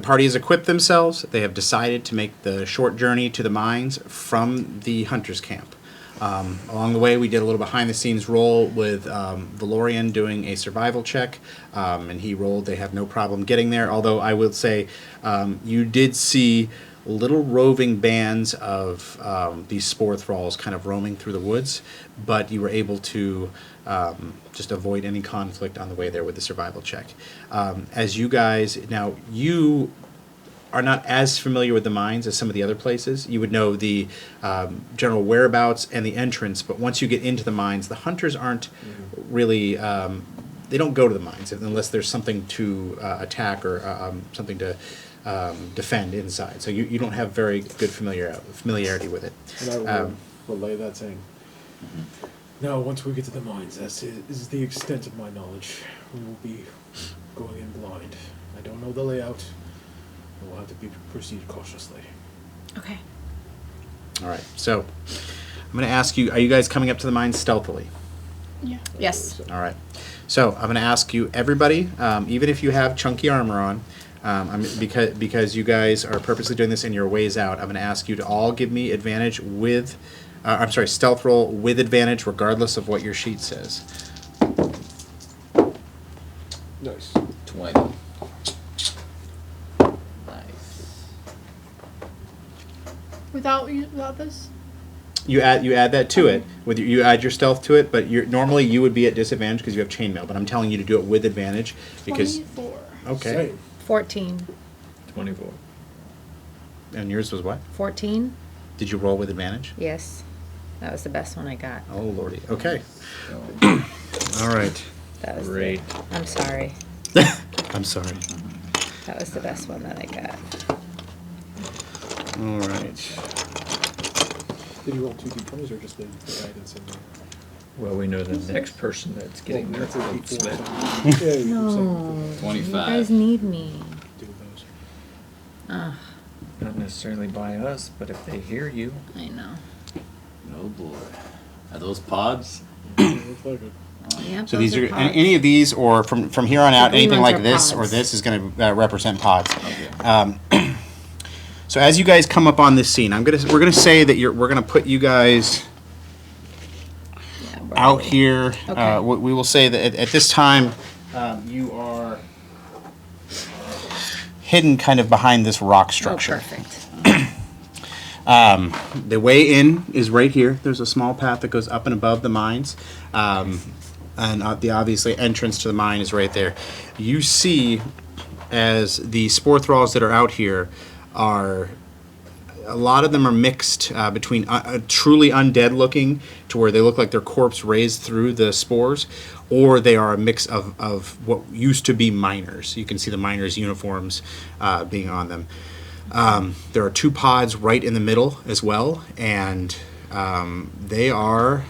party has equipped themselves. They have decided to make the short journey to the mines from the hunter's camp. Along the way, we did a little behind-the-scenes roll with Valorian doing a survival check, and he rolled. They have no problem getting there, although I will say you did see little roving bands of these spore thralls kind of roaming through the woods, but you were able to just avoid any conflict on the way there with the survival check. As you guys, now you are not as familiar with the mines as some of the other places. You would know the general whereabouts and the entrance, but once you get into the mines, the hunters aren't really, they don't go to the mines unless there's something to attack or something to defend inside. So you don't have very good familiarity with it. And I will relay that saying, now once we get to the mines, that is the extent of my knowledge. We will be going in blind. I don't know the layout. We'll have to proceed cautiously. Okay. All right. So I'm going to ask you, are you guys coming up to the mines stealthily? Yeah. Yes. All right. So I'm going to ask you, everybody, even if you have chunky armor on, because you guys are purposely doing this and you're ways out, I'm going to ask you to all give me advantage with, stealth roll with advantage regardless of what your sheet says. Nice. 20. Nice. Without this? You add that to it. You add your stealth to it, but normally you would be at disadvantage because you have chainmail. But I'm telling you to do it with advantage because. 24. Okay. Same. 14. 24. And yours was what? 14? Did you roll with advantage? Yes. That was the best one I got. Oh lordy. Okay. So, All right. That was Great. I'm sorry. I'm sorry. That was the best one that I got. All right. Did you roll 2 d20s or just the guidance in there? Well, we know the next person that's getting Well, their that's a votes, D4, but so- Yeah, you were saying No. 25. You guys need me. do those. Ugh, not necessarily by us, but if they hear you. I know. oh boy. Are those pods? Looks like it. Yep, So those these are pods. any of these, or from here on out, green anything ones like are this pods. or this is going to represent pods. Okay. So as you guys come up on this scene, we're gonna say that we're gonna put you guys Yeah, where out are we? here. Okay. We will say that at this time you are hidden kind of behind this rock Oh, structure. perfect. The way in is right here. There's a small path that goes up and above the mines. And the obviously entrance to the mine is right there. You see, as the spore thralls that are out here are, a lot of them are mixed between truly undead looking to where they look like their corpse raised through the spores, or they are a mix of what used to be miners. You can see the miners' uniforms being on them. There are 2 pods right in the middle as well, and they are,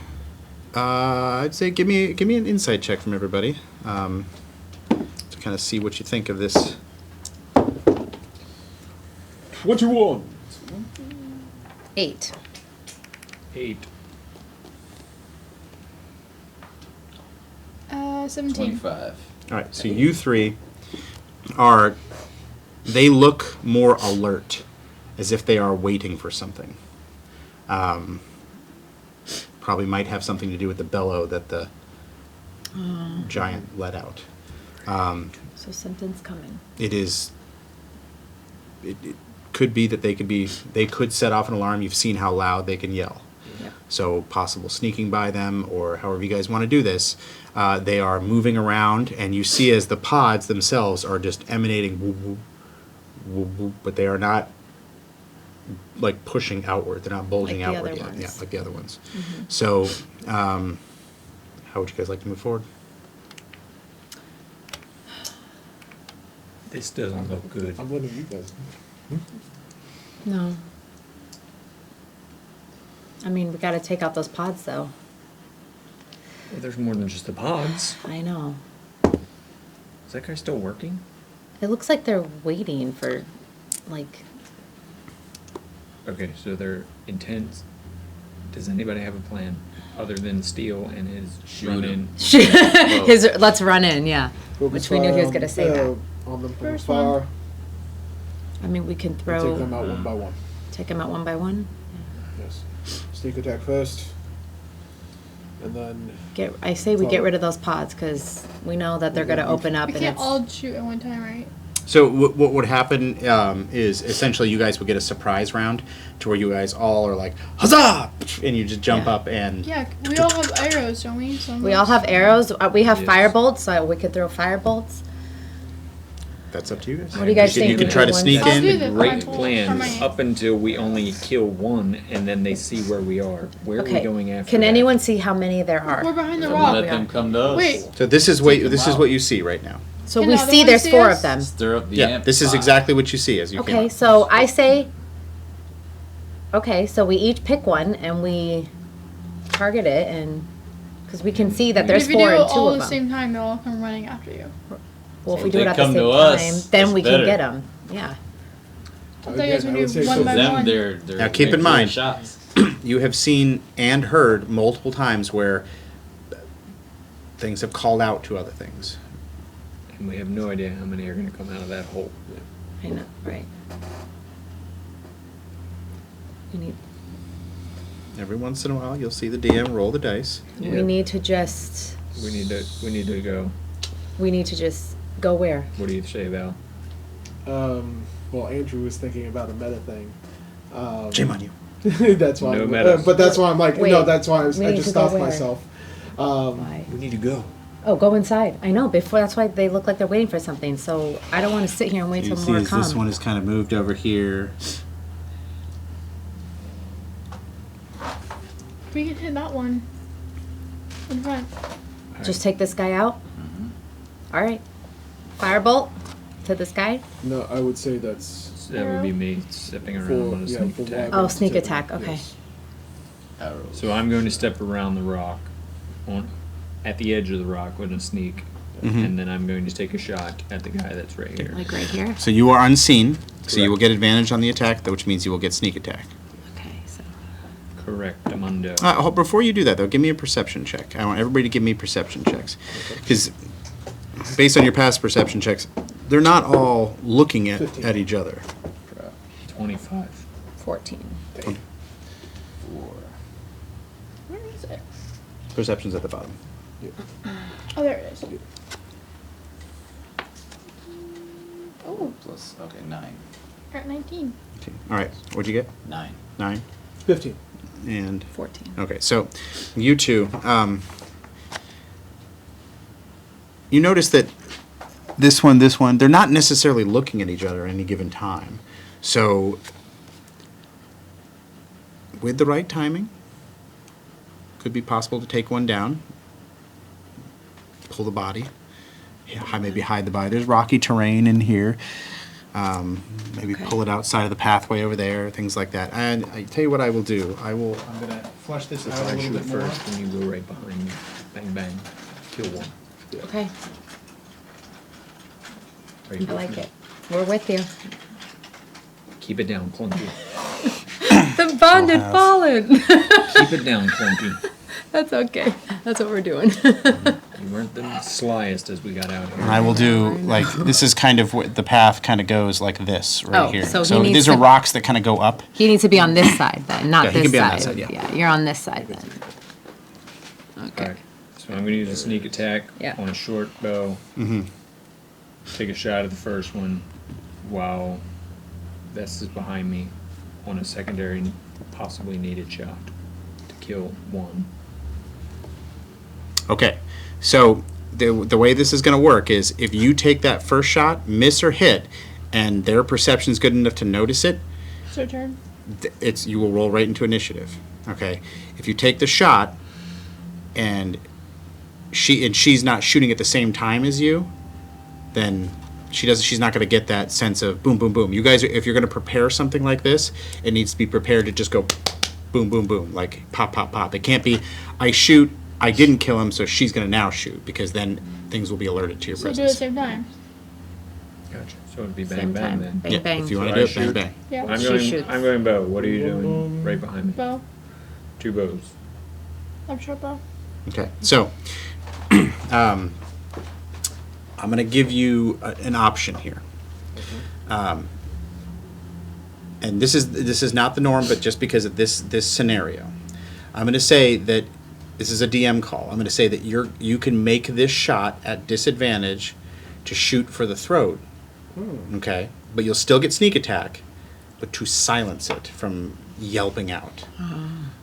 I'd say, give me an insight check from everybody to kind of see what you think of this. 21. 8. 8. 17. 25. All right, so you 3 are, they look more alert, as if they are waiting for something. Probably might have something to do with the bellow that the giant let out. So something's coming. It could be that they could set off an alarm. You've seen how loud they can yell. Yeah. So possible sneaking by them, or however you guys want to do this. They are moving around, and you see as the pods themselves are just emanating whoop, whoop, whoop, whoop, but they are not like pushing outward. They're not bulging Like the outward other yet. ones. Yeah, like the other ones. Mm-hmm. So how would you guys like to move forward? This doesn't look good. I'm letting you guys. No. I mean, we gotta take out those pods, though. Well, there's more than just the pods. I know. Is that guy still working? It looks like they're waiting for, like... Okay, so they're intense. Does anybody have a plan other than Steel and his Shoot run him. in? Let's run in, yeah. Which we knew he was gonna say that. On them from First afar. one. I mean, we can We'll take them throw, out one by one. take them out one by one. Yes. Sneak attack first. And then I say we get rid of those pods, because we know that they're gonna open up We and can't it's. all shoot at one time, right? So what would happen is essentially you guys would get a surprise round to where you guys all are like huzzah, and you just jump Yeah. up and Yeah, we all have arrows, don't we? Some We of all us. have arrows. We have Yes. firebolts, so we could throw firebolts. that's up to you guys. What do you guys can, think? You can We try do to one sneak I'll in. do the Great fireball plan for my- up until we only kill one, and then they see where we are. Where are we Okay. going after Can that? anyone see how many there We're are? behind the Then rock. let them come to us. Wait. So this is Take them what out. you see right now. So Can we the other see ones there's see 4 us? of them. Stir up the Yeah, amp this is fire. exactly what you see as you came Okay, up. so I say. Okay, so we each pick one and we target it, and because we can see that there's if you 4 do and it 2 all of at the them. same time, they'll all come running after you. Well, if So we if do it they at the come same to time, us, then that's we can better. get them. Yeah. I thought you guys would I would do say one so. by Them, one. they're Now, keep in they're mind- shots. You have seen and heard multiple times where things have called out to other things. And we have no idea how many are going to come out of that hole. I know, right. We need, Every once in a while, you'll see the DM roll the dice. Yeah. we need to just, We need to go. we need to just go where? What do you say, Val? well, Andrew was thinking about a meta thing. Shame on you. That's why. No meta. But that's why I'm like, Wait, no, that's why I we need just to go stopped where? myself. Why? We need to go. Oh, go inside. I know, before, that's why they look like they're waiting for something, so I don't want to sit here and wait You till see more as come. this one is kind of moved over here. We can hit that one in front. Just take this guy out? All right. Firebolt to this guy? No, I would say that's So that would be me stepping around for on a yeah, sneak for attack. Oh, wyverns sneak too. attack, okay. Yes. Arrows. So I'm going to step around the rock, at the edge of the rock with a sneak, Mhm. and then I'm going to take a shot at the guy that's right here. Like right here? So you are unseen, so you will Correct. get advantage on the attack, which means you will get sneak attack. Okay, so. Correct, Amundo. Before you do that, though, give me a perception check. I want everybody to give me perception checks. Because based on your past perception checks, they're not all looking at 15. each other. 25. 14. 4. Where is it? Perception's at the bottom. Oh, there it is. Oh, Plus, okay, 9. we're at 19. Okay. All right, what'd you get? 9. 9? 15. And 14. okay, so you two, you notice that this one, they're not necessarily looking at each other at any given time. So, with the right timing, could be possible to take one down, pull the body, maybe hide the body. There's rocky terrain in here. Maybe Okay. pull it outside of the pathway over there, things like that. And I tell you what I will do. I'm gonna flush this So if out a I little shoot bit more. first, then you go right behind me. Bang, bang. Kill one. Okay, Right. I like it. We're with you. Keep it down, Clunky. The bond had have- fallen. Keep it down, Clunky. That's okay. That's what we're doing. You weren't the slyest as we got out And here. I will do like this is kind of what the path kind of goes like this right Oh, here. so he needs these are to- rocks that kind of go up. He needs to be on this side then, not Yeah, he this can be on side. that side, yeah. You're on this side then. Okay. Alright, so I'm going to use a sneak attack Yeah. on a short bow. Mm-hmm. Take a shot at the first one while this is behind me on a secondary, possibly needed shot to kill one. Okay, so the way this is going to work is if you take that first shot, miss or hit, and their perception's good enough to notice it, It's your turn. it's you will roll right into initiative. Okay, if you take the shot and she's not shooting at the same time as you, then she's not going to get that sense of boom boom boom. You guys, if you're going to prepare something like this, it needs to be prepared to just go boom boom boom, like pop pop pop. It can't be I shoot, I didn't kill him, so she's going to now shoot, because then things will be alerted to your So do it at the presence. same time. Gotcha. So it'd be bang Same bang time. then. Bang Yeah, bang. if you want So to I do it, bang shoot. bang. Yeah. She shoots. I'm going bow. What are you doing right behind me? Bow. 2 bows. I'm short bow. Okay, so I'm going to give you an option here. and this is not the norm, but just because of this scenario, I'm going to say that this is a DM call. I'm going to say that you can make this shot at disadvantage to shoot for the throat. Okay, but you'll still get sneak attack, but to silence it from yelping out.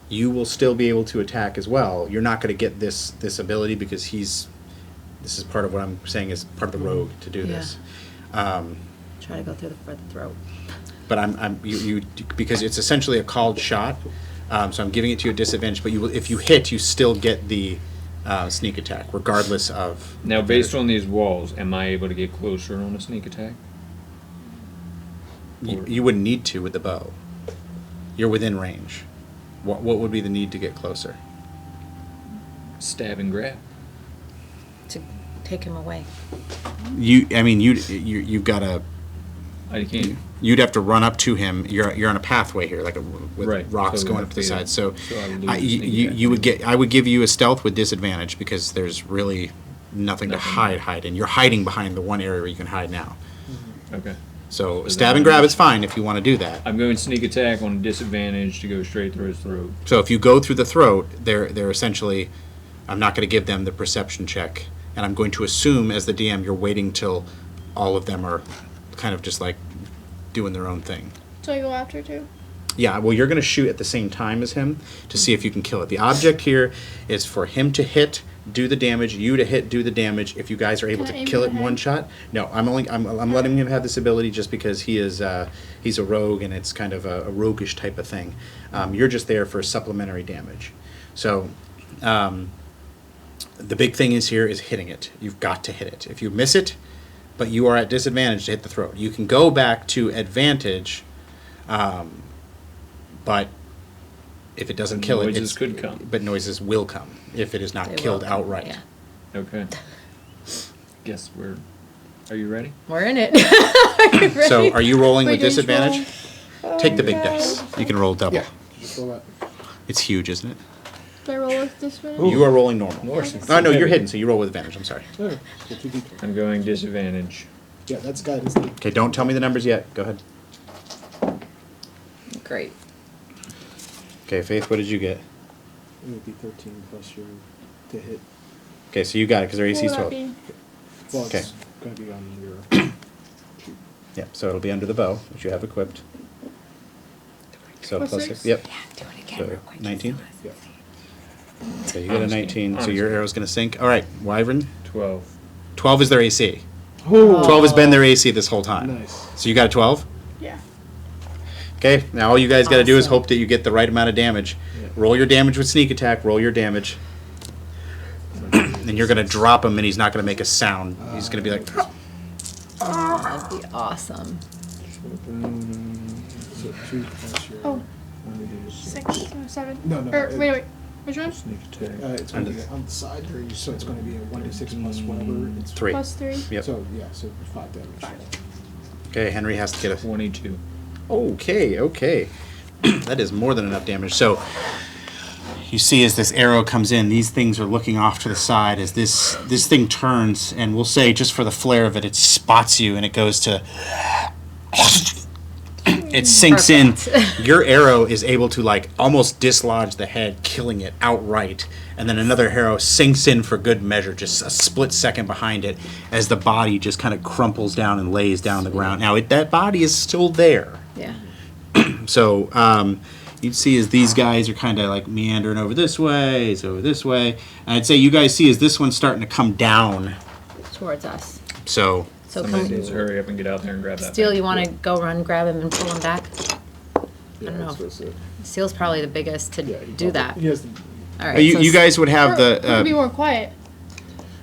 You will still be able to attack as well. You're not going to get this ability because this is part of what I'm saying is part of the rogue to do this. Try to go through the throat. But you because it's essentially a called shot, so I'm giving it to you at disadvantage. But if you hit, you still get the sneak attack, regardless of. Now, based on these walls, am I able to get closer on a sneak attack? You wouldn't need to with the bow. You're within range. What would be the need to get closer? Stab and grab. To take him away. You've got to. I can't. You'd have to run up to him. You're on a pathway here, like with Right, rocks so going up to the yeah. side. So, So I would lose sneak attack. you would get. I would give you a stealth with disadvantage because there's really nothing to hide in. You're hiding behind the one area where you can hide now. Okay. So So stab then and grab is fine if you want to do that. I'm going sneak attack on disadvantage to go straight through his throat. So if you go through the throat, they're essentially. I'm not going to give them the perception check, and I'm going to assume as the DM you're waiting till all of them are kind of just like doing their own thing. So I go after too. Yeah, well, you're going to shoot at the same time as him to see if you can kill it. The object here is for him to hit, do the damage, you to hit, do the damage. If you guys are able Can I to aim kill for it in the one head? shot, no, I'm letting him have this ability just because he is he's a rogue and it's kind of a roguish type of thing. You're just there for supplementary damage. So the big thing is here is hitting it. You've got to hit it. If you miss it, but you are at disadvantage to hit the throat. You can go back to advantage, but if it doesn't kill it, Noises could come. But noises will come if it is not They killed will come, outright. yeah. Okay. Guess we're. Are you ready? We're in it. Are you ready? So, are you rolling Wait, with just disadvantage? Take the big no. dice. You can roll double. Yeah. Just roll that. It's huge, isn't it? Do I roll with this one? You are rolling normal. Norse. Oh no, you're hidden, so you roll with advantage. I'm sorry. Okay. So 2d20. I'm going disadvantage. Yeah, that's guidance. Thing. Okay, don't tell me the numbers yet. Go ahead. Great. Okay, Faith, what did you get? It would be 13 plus your to hit. Okay, so you got it because their What AC is would that 12. be? Well, Okay. it's going to be on your. Yep, so it'll be under the bow, which you have equipped. So Plus plus 6? 6. Yep. Yeah, do it again So real quick. 19? Yeah. So you get a I'm just 19, kidding. so your arrow's going to sink. All right, Wyvern. 12. 12 is their AC. Oh. 12 has been their AC this whole time. Nice. So you got a 12? Yeah. Okay, now all you guys got to do is Awesome. hope that you get the right amount of damage. Yeah. Roll your damage with sneak attack, roll your damage. And you're going to drop him and he's not going to make a sound. He's going to be like, Oh, that'd be awesome. So 2 plus your. Oh. 6, 7. Or, wait. Which one? Sneak attack. It's going to be on the side, so it's going to be a 1d6 plus whatever. It's 3. Plus 3. Yep. So yeah, so 5 damage. Okay, Henry has to get a... 22. Okay. That is more than enough damage. So you see as this arrow comes in, these things are looking off to the side as this thing turns, and we'll say just for the flare of it, it spots you and it goes to... It sinks Perfect. in. Your arrow is able to like almost dislodge the head, killing it outright. And then another arrow sinks in for good measure, just a split second behind it, as the body just kind of crumples down and lays down on the ground. Now, that body is still there. Yeah. So you'd see as these guys are kind of like meandering over this way, it's over this way. And I'd say you guys see as this one's starting to come down. Towards us. So So Somebody can needs to hurry up and get out there and grab that. Steel, thing. you want to go run, grab him, and pull him back? Yeah, don't know. that's what it's, Steel's probably the biggest to yeah, he do probably- that. He has the, All right. you, so you guys would have Or the... who can be more quiet?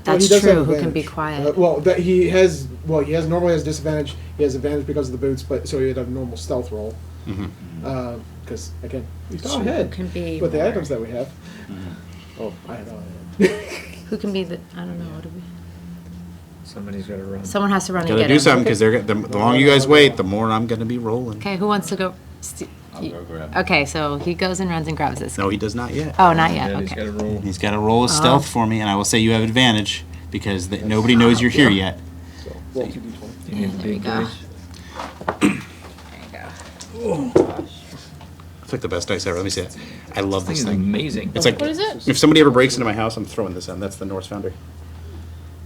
That's he does true. have Who can be advantage. quiet? Well, that he has normally has disadvantage. He has advantage because of the boots, but so he'd have a normal stealth roll. Because again, he's not Who ahead. can be But the more- items that we have. Oh, I know. Who can be the? I don't know. What do we? Somebody's got to run. Someone has to run and Gotta get do him. something because the longer you guys wait, the more I'm gonna be rolling. Okay. Who wants to go? I'll go grab it. Okay, so he goes and runs and grabs this. No, he does not yet. Oh, not yet. Yeah, he's got Okay. to roll. He's got to roll a stealth for me, and I will say you have advantage because nobody knows you're here yet. So roll 2d20. You need the There you big go. dice. There you go. It's like the best dice ever. Let me see it. I love This this thing is thing. amazing. It's like What is it? if somebody ever breaks into my house, I'm throwing this in. That's the Norse Foundry.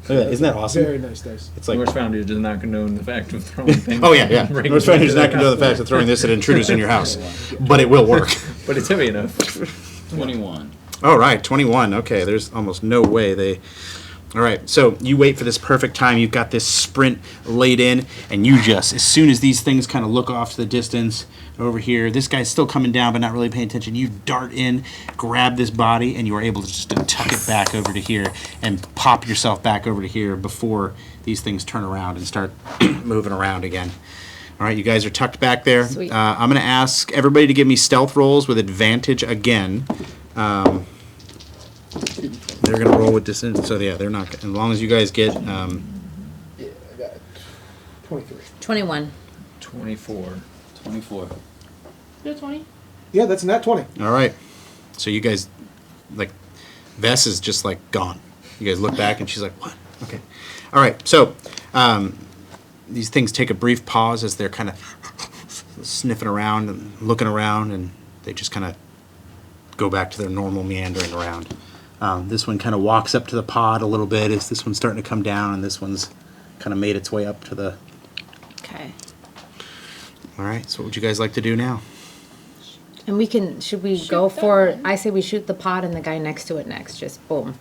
Look at that. Isn't that awesome? Very nice dice. It's like, Norse Foundry does not condone the fact of throwing things. oh yeah, yeah. breaking Norse Foundry does into not condone the their fact of throwing this at intruders in your house, but it will work. house. But it's heavy enough. 21. All right, 21. Okay, there's almost no way they. All right, so you wait for this perfect time. You've got this sprint laid in, and you just, as soon as these things kind of look off to the distance over here, this guy's still coming down but not really paying attention. You dart in, grab this body, and you are able to just tuck it back over to here and pop yourself back over to here before these things turn around and start moving around again. All right, you guys are tucked back there. Sweet. I'm going to ask everybody to give me stealth rolls with advantage again. They're going to roll with distance, so yeah, they're not. As long as you guys get, Yeah, I got 23. 21. 24. 24. You're 20. Yeah, that's not 20. all right. So you guys, like, Vess is just like gone. You guys look back, and she's like, "What?" Okay, all right. So these things take a brief pause as they're kind of sniffing around and looking around, and they just kind of go back to their normal meandering around. This one kind of walks up to the pod a little bit as this one's starting to come down, and this one's kind of made its way up to the. Okay. All right. So what would you guys like to do now? And we can, should we Shoot go that for, one. I say we shoot the pod and the guy next to it next, just boom.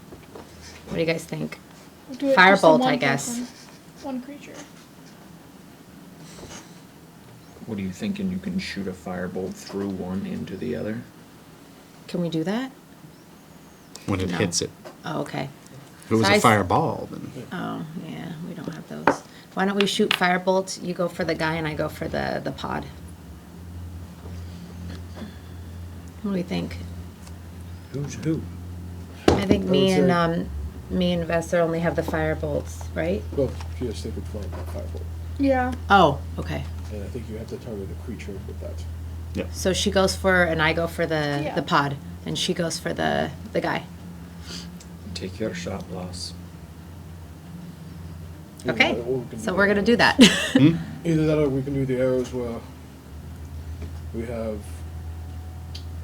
What do you guys think? We'll do it just on Firebolt, one I guess. person, one creature. What are you thinking? You can shoot a firebolt through one into the other? Can we do that? When it No. hits it. Oh, okay. If it was a Size- fireball, then. Oh, yeah, we don't have those. Why don't we shoot firebolt? You go for the guy and I go for the pod. What do we think? Who's who? I think me would and me and Vester only have the firebolts, right? Well, she has sacred flame, not firebolt. Yeah. Oh, okay. And I think you have to target a creature with that. So she goes for and I go for the Yeah. pod, and she goes for the guy. Take your shot, boss. Okay. Or we can So do we're the gonna do arrows. that. Either that or we can do the arrows where we have.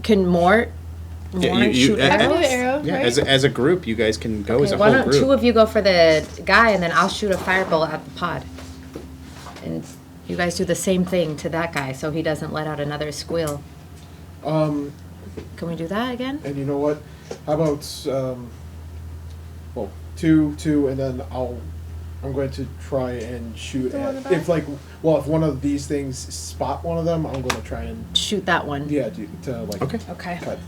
Can Mort Yeah, you- shoot I I can do arrows? the arrow, Yeah, right? as a group, you guys can go as Okay, a why whole don't group. two of you go for the guy and then I'll shoot a firebolt at the pod. And you guys do the same thing to that guy so he doesn't let out another squeal. Can we do that again? And you know what? How about well, two, and then I'm going to try and shoot The one in at the back? if one of these things spot one of them, I'm going to try and Shoot that one. to like Okay. Okay. cut.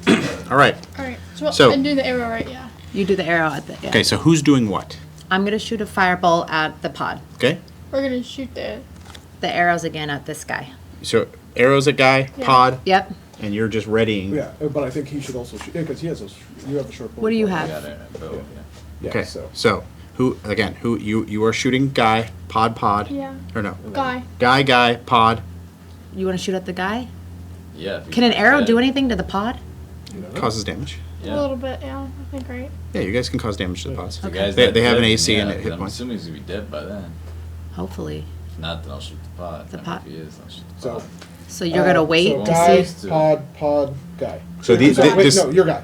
All right. Alright. So- So, and do the arrow, right? Yeah. You do the arrow at the. Yeah. Okay, so who's doing what? I'm gonna shoot a fireball at the pod. Okay. We're gonna shoot the. The arrows again at this guy. So arrows a guy, Yeah. pod, Yep. and you're just readying. Yeah, but I think he should also shoot because he has you have a short bow. What do you as well. have? Got it. Bow, yeah. Yeah, Okay. so So who you are shooting guy, pod, Yeah. or no? Guy. Guy, pod, You want to shoot at the guy? Yeah. if you Can an arrow get do it. anything to the pod? you don't know. causes damage. Yeah. A little bit, yeah. I think, right? Yeah, you guys can cause damage to the pods. The Okay. guy's They- not they have an dead, AC and yeah, it hit I'm points. assuming he's gonna be dead by then. Hopefully. If not, then I'll shoot the pod. The And pod. If he is, I'll shoot the So pod. So you're gonna wait so to guy, see. pod, guy. So these- wait, this- no, your guy.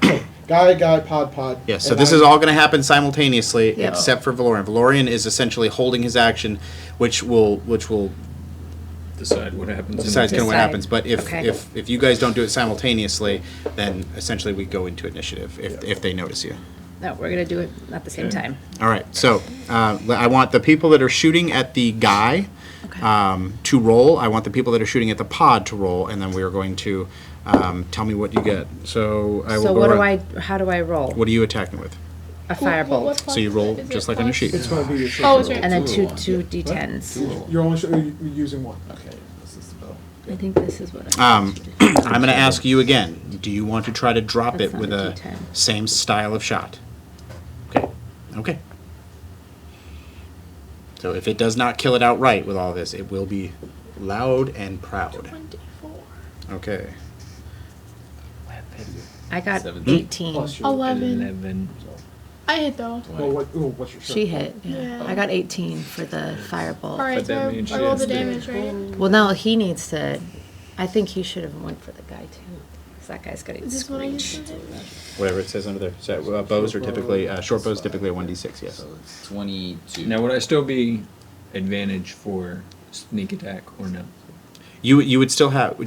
So, guy, pod. Yeah, so and this I- is all going to happen simultaneously, Yep. except for Valorian. Valorian is essentially holding his action, which will Decide what happens. decide kind of what Decide. happens. But Okay. if you guys don't do it simultaneously, then essentially we go into initiative if they notice you. No, we're gonna do it at the same Okay. time. All right, so I want the people that are shooting at the guy Okay. to roll. I want the people that are shooting at the pod to roll, and then we are going to tell me what you get. So I will So go what do around- how do I roll? What are you attacking with? A firebolt. So you roll just like on your sheet. It's going to be your short Oh, bow. it's right. And then Two two of two one. d10s. You're only you're using one. Okay, this is the bow. I think this is what I'm I'm going to ask you again. Do you want to try to drop That's it with not a a D10. same style of shot? Okay. Okay. So if it does not kill it outright with all this, it will be loud and proud. 24. Okay. I got 17. 18. Plus your. 11. 11. I hit though. Well, what's your short She bow? hit. Yeah. Yeah. I got 18 for the firebolt. Alright, But that so means I she rolled has the to- damage, right? Well, no, he needs to. I think he should have went for the guy too, because that guy's getting Is this what I just screeched. did? Whatever it says under there. So bows are typically short bows typically a 1d6. Yes. So it's 22. Now, would I still be advantage for sneak attack or no? You would still have.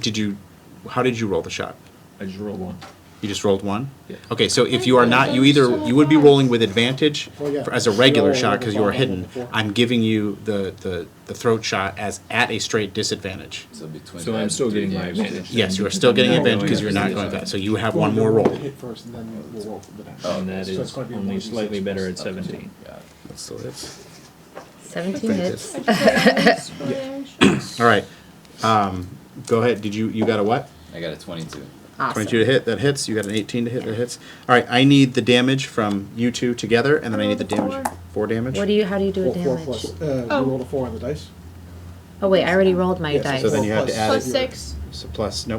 How did you roll the shot? I just rolled one. You just rolled one? Yeah. Okay, so if you are not, you would be rolling with advantage Well, yeah. as a regular No, shot because you are no, hidden. before. I'm giving you the throat shot as at a straight disadvantage. So between So I'm that still and three getting my damage. advantage. Yes, you are still getting No, advantage no, because yeah, you're not yeah. going fast. So you have Well, one more we'll roll. hit first, and then we'll roll for the damage. Oh, And that So it's is gonna be only 1d6 slightly better at plus- 17. Got it. That's still hits. 17 hits. I just rolled damage. All right. Go ahead. You got a what? I got a 22. Awesome. 22 to hit. That hits. You got an 18 to hit. That hits. All right. I need the damage from you two together, and then I need the damage. 4 damage. How do you do a Four damage? plus. Oh. You rolled a 4 on the dice. Oh wait, I already rolled my Yes, dice. So then you have to add Plus it. 6. So plus 3.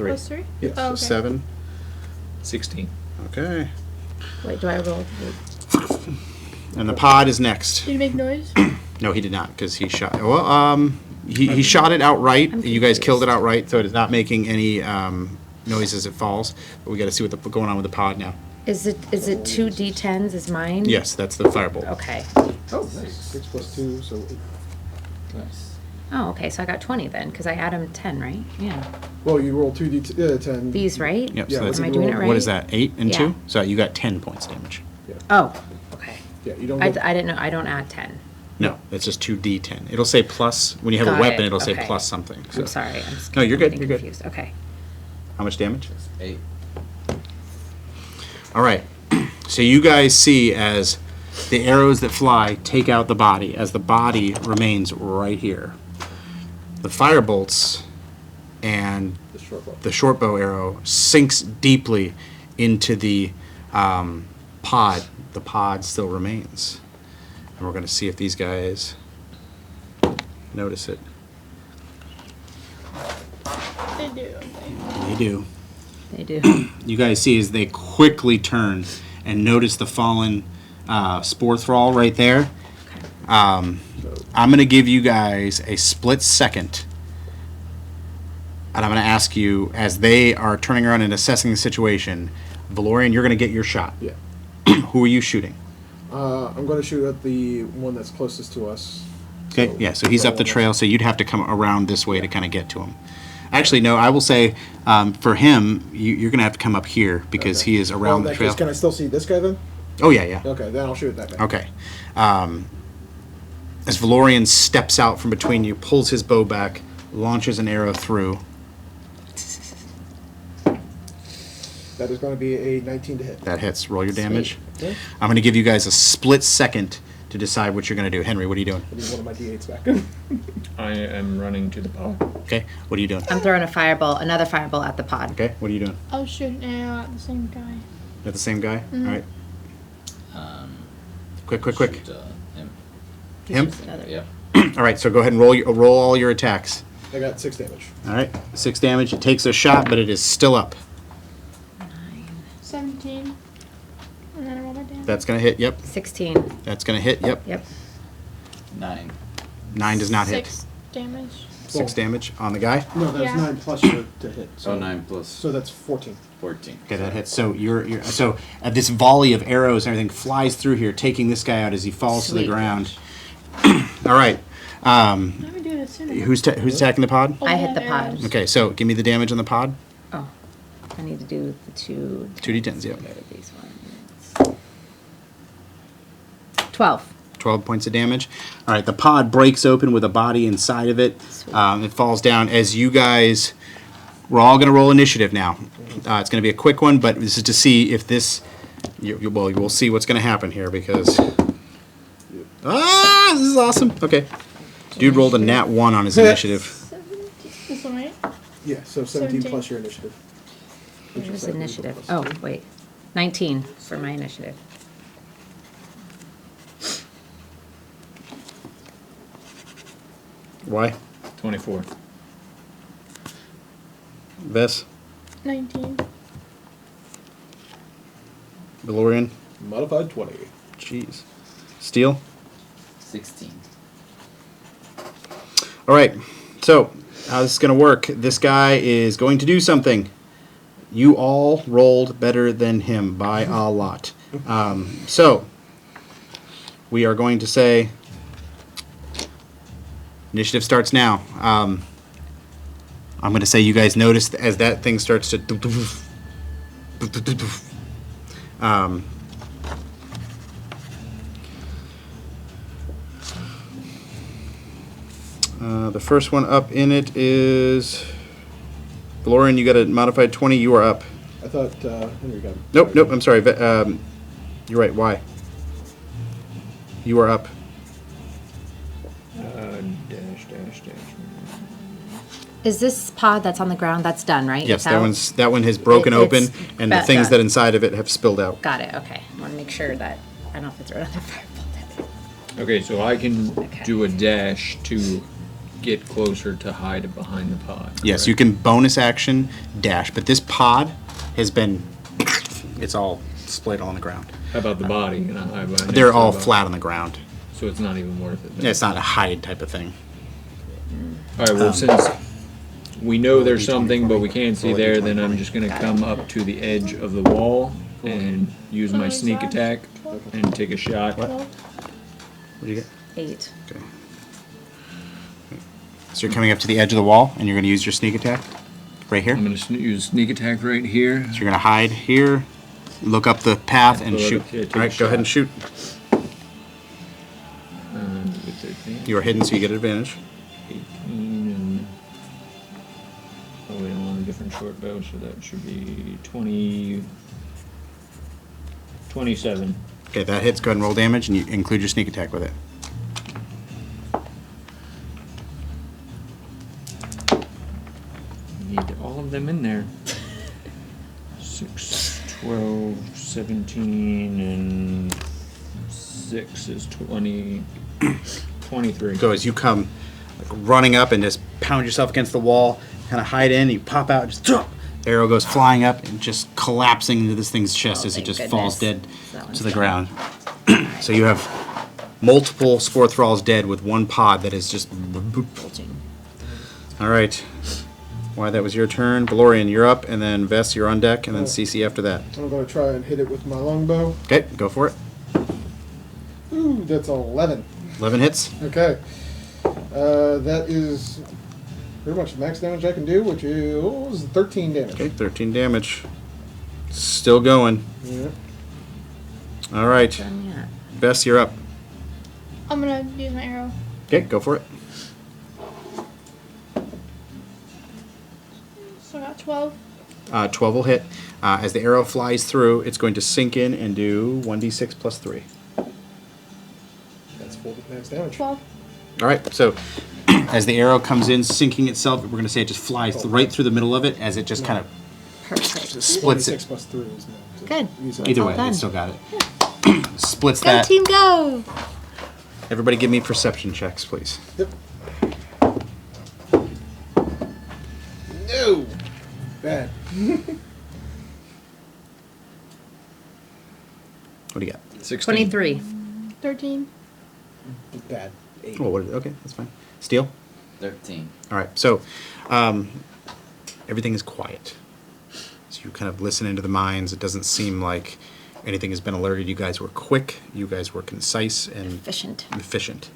Plus 3? Yep. Oh, So okay. 7. 16. Okay. Wait, do I roll? And the pod is next. Did you make noise? No, he did not because he shot. Well, he shot it outright. I'm You guys killed it confused. outright, so it is not making any noise as it falls. But we got to see what's going on with the pod now. Is it 2 d10s? Is mine? Yes, that's the firebolt. Okay. Oh, nice. 6 plus 2, so 8. Nice. Oh, okay. So I got 20 then, because I add them 10, right? Yeah. Well, you rolled 2d10. These, right? Yep. Yeah, So that's Am I doing it right? what is that? 8 and Yeah. 2. So you got 10 points damage. Oh, okay. Yeah, you don't I get, didn't know. I don't add 10. No, it's just 2d10. It'll say plus when you have Got a weapon. it, It'll say okay. plus something. So. I'm sorry. I'm just No, you're good, getting you're good. confused. Okay. How much damage? 8. All right. So you guys see as the arrows that fly take out the body, as the body remains right here. The firebolts and the short bow. the short bow arrow sinks deeply into the pod. The pod still remains. And we're going to see if these guys notice it. They do. Okay. They do. They do. You guys see as they quickly turn and notice the fallen spore thrall right there. I'm going to give you guys a split second. And I'm going to ask you, as they are turning around and assessing the situation, Valorian, you're going to get your shot. Yeah. Who are you shooting? I'm going to shoot at the one that's closest to us. Okay, yeah, so he's up the trail, so you'd have to come around this way to kind of get to him. Actually, no, I will say for him, you're going to have to come up here because Okay. he is around in the that trail. case, can I still see this guy then? Oh, yeah, yeah. Okay, then I'll shoot at that guy. Okay. As Valorian steps out from between you, pulls his bow back, launches an arrow through. That is going to be a 19 to hit. That hits. Roll your damage. Okay. I'm going to give you guys a split second to decide what you're going to do. Henry, what are you doing? I need one of my d8s back. I am running to the pod. Okay, what are you doing? I'm throwing another fireball at the pod. Okay, what are you doing? I'll shoot an arrow at the same guy. At the same guy? All right. Um, Quick. shoot, him. Him? Just another- Yep. All right, so go ahead and roll all your attacks. I got 6 damage. All right, 6 damage. It takes a shot, but it is still up. 17. And then I roll my damage. That's going to hit, yep. 16. That's going to hit, yep. Yep. 9. 9 does not hit. 6 damage. 6 damage on the guy. No, that's Yeah. 9 plus your to hit. So 9 plus So that's 14. 14. Okay, that hits. So you're so this volley of arrows and everything flies through here, taking this guy out as he falls to the Sweet. ground. All right. Let me do this sooner. Who's attacking the pod? Oh, I they hit have the pod. arrows. Okay, so give me the damage on the pod. Oh, I need to do the 2. 2d10s, yep. Go to these ones. 12. 12 points of damage. All right, the pod breaks open with a body inside of it. Sweet. It falls down. As you guys, we're all going to roll initiative now. It's going to be a quick one, but this is to see if this. Well, we'll see what's going to happen here because. This is awesome. Okay, dude rolled a nat 1 on his initiative. 17. This one, right? Yeah, so 17 plus your initiative. Which Where's is like initiative? plus Oh, 3. wait. 19 for my initiative. Why? 24. Vess, 19. Valorian, Modified 20. jeez, Steel. 16. All right, so how this is going to work. This guy is going to do something. You all rolled better than him by a lot. So, we are going to say, initiative starts now. I'm going to say you guys notice as that thing starts to... the first one up in it is... Lauren, you got a modified 20. You are up. I thought Henry got it. Nope, I'm sorry. You're right. Why? You are up. Dash. Is this pod that's on the ground, that's done, right? Yes, It's out? that one has broken open, It's and the about things done. that inside of it have spilled out. Got it, okay. I want to make sure that I don't have to throw another fireball at it. Okay, so I can Okay. do a dash to get closer to hide behind the pod. Yes, you can bonus action dash, but this pod has been... It's all splayed on the ground. How about the body? And I hide behind They're it, all so flat on the ground. So it's not even worth it. then. It's not a hide type of thing. All right. Well, since we know there's D20 something, for but me. we can't see Roll a there, D20 then for I'm me. just gonna come up to the edge of the wall and use my sneak attack and take a shot. What do you get? 8. Okay. So you're coming up to the edge of the wall, and you're going to use your sneak attack right here. I'm gonna use sneak attack right here. So you're going to hide here, look up the path, and Go shoot. up here, take All a right, go ahead and shot. shoot. With 13, You are hidden, so you get advantage. 18, and oh wait, I'm on a different short bow, so that should be 27. Okay, that hits. Go ahead and roll damage, and you include your sneak attack with it. Need all of them in there. 6, 12, 17, and 6 is 20, 23. So as you come like, running up and just pound yourself against the wall, kind of hide in, you pop out, just arrow goes flying up and just collapsing into this thing's chest Oh, as it thank just goodness. falls dead That one's to the gone. ground. So you have multiple spore thralls dead with one pod that is just... Bulging. All right. Why, that was your turn. Valorian, you're up, and then Vess, you're on deck, and then CC after that. I'm going to try and hit it with my longbow. Okay, go for it. Ooh, that's 11. 11 hits. Okay. That is pretty much the max damage I can do, which is 13 damage. Okay, 13 damage. Still going. Yeah. All right. Done yet. Vess, you're up. I'm gonna use my arrow. Okay, go for it. So I got 12. 12 will hit. As the arrow flies through, it's going to sink in and do 1d6 plus 3. That's full max damage. 12. All right, so as the arrow comes in, sinking itself, we're going to say it just flies right through the middle of it as it just kind of Perfect. splits 6 it. plus 3 is not. Good. Either all way, done. it still got it. Splits Go that. team, go! Everybody give me perception checks, please. Yep. No! Bad. What do you got? 16. 23. 13. Bad. 8. Oh, okay, that's fine. Steel? 13. All right, so everything is quiet. So you kind of listen into the mines. It doesn't seem like anything has been alerted. You guys were quick. You guys were concise and Efficient. efficient.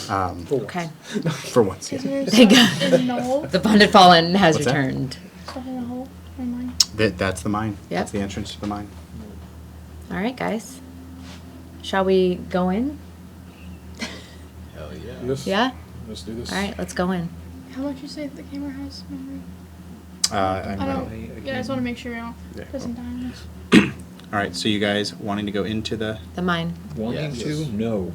Okay. For once. Is Yeah. there Thank God. stuff in the hole? The bond had fallen has What's that? returned. Stuff in the hole? Never mind. That's the mine. Yep. That's the entrance to the mine. All right, guys. Shall we go in? Hell yeah. Yes. Yeah? Let's do this. All right, let's go in. How much you say the camera has memory? I'm I gonna- don't. Yeah, I just want to make sure we don't Yeah. doesn't die on this. All right, so you guys wanting to go into the... The mine. Wanting Yes. to? No.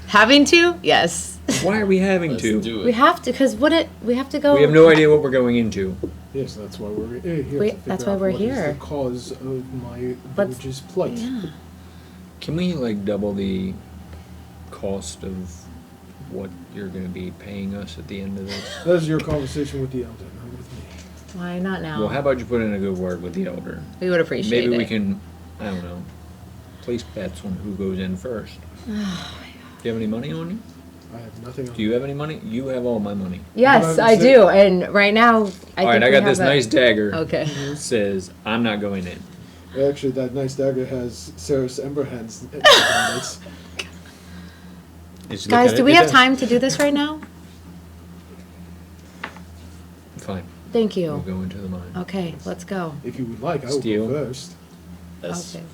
Having to? Yes. Why are we having Let's to? do it. We have to, because we have to go. We have no idea what we're going into. Yes, that's why we're here. Wait, to figure that's why out we're what is here. the cause of my Let's- village's plight. Yeah. Can we like double the cost of what you're going to be paying us at the end of this? That is your conversation with the elder, not with me. Why not now? Well, how about you put in a good word with the elder? We would appreciate Maybe it. we can, I don't know, place bets on who goes in first. Do you have any money on you? I have nothing on Do you have any money? You have all my money. Yes, But I I'm do. And right now, I All think right, I we got have this nice dagger. Okay. It says I'm not going in. Actually, that nice dagger has Sarah's Emberhand's on it. As you look Guys, at do it, we it have does. time to do this right now? Fine. Thank We'll you. go into the mine. Okay, let's go. If you would like, I will Steel. go first. That's Okay.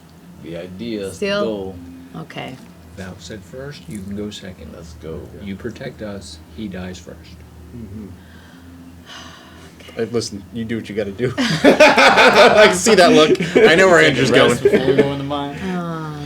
the idea. That's the Still? goal. Okay. Val said first. You can go second. Let's go. You protect us. He dies first. Mm-hmm. Listen, you do what you got to do. I can see that look. I know where Andrew's going. Rest before we go in the mine.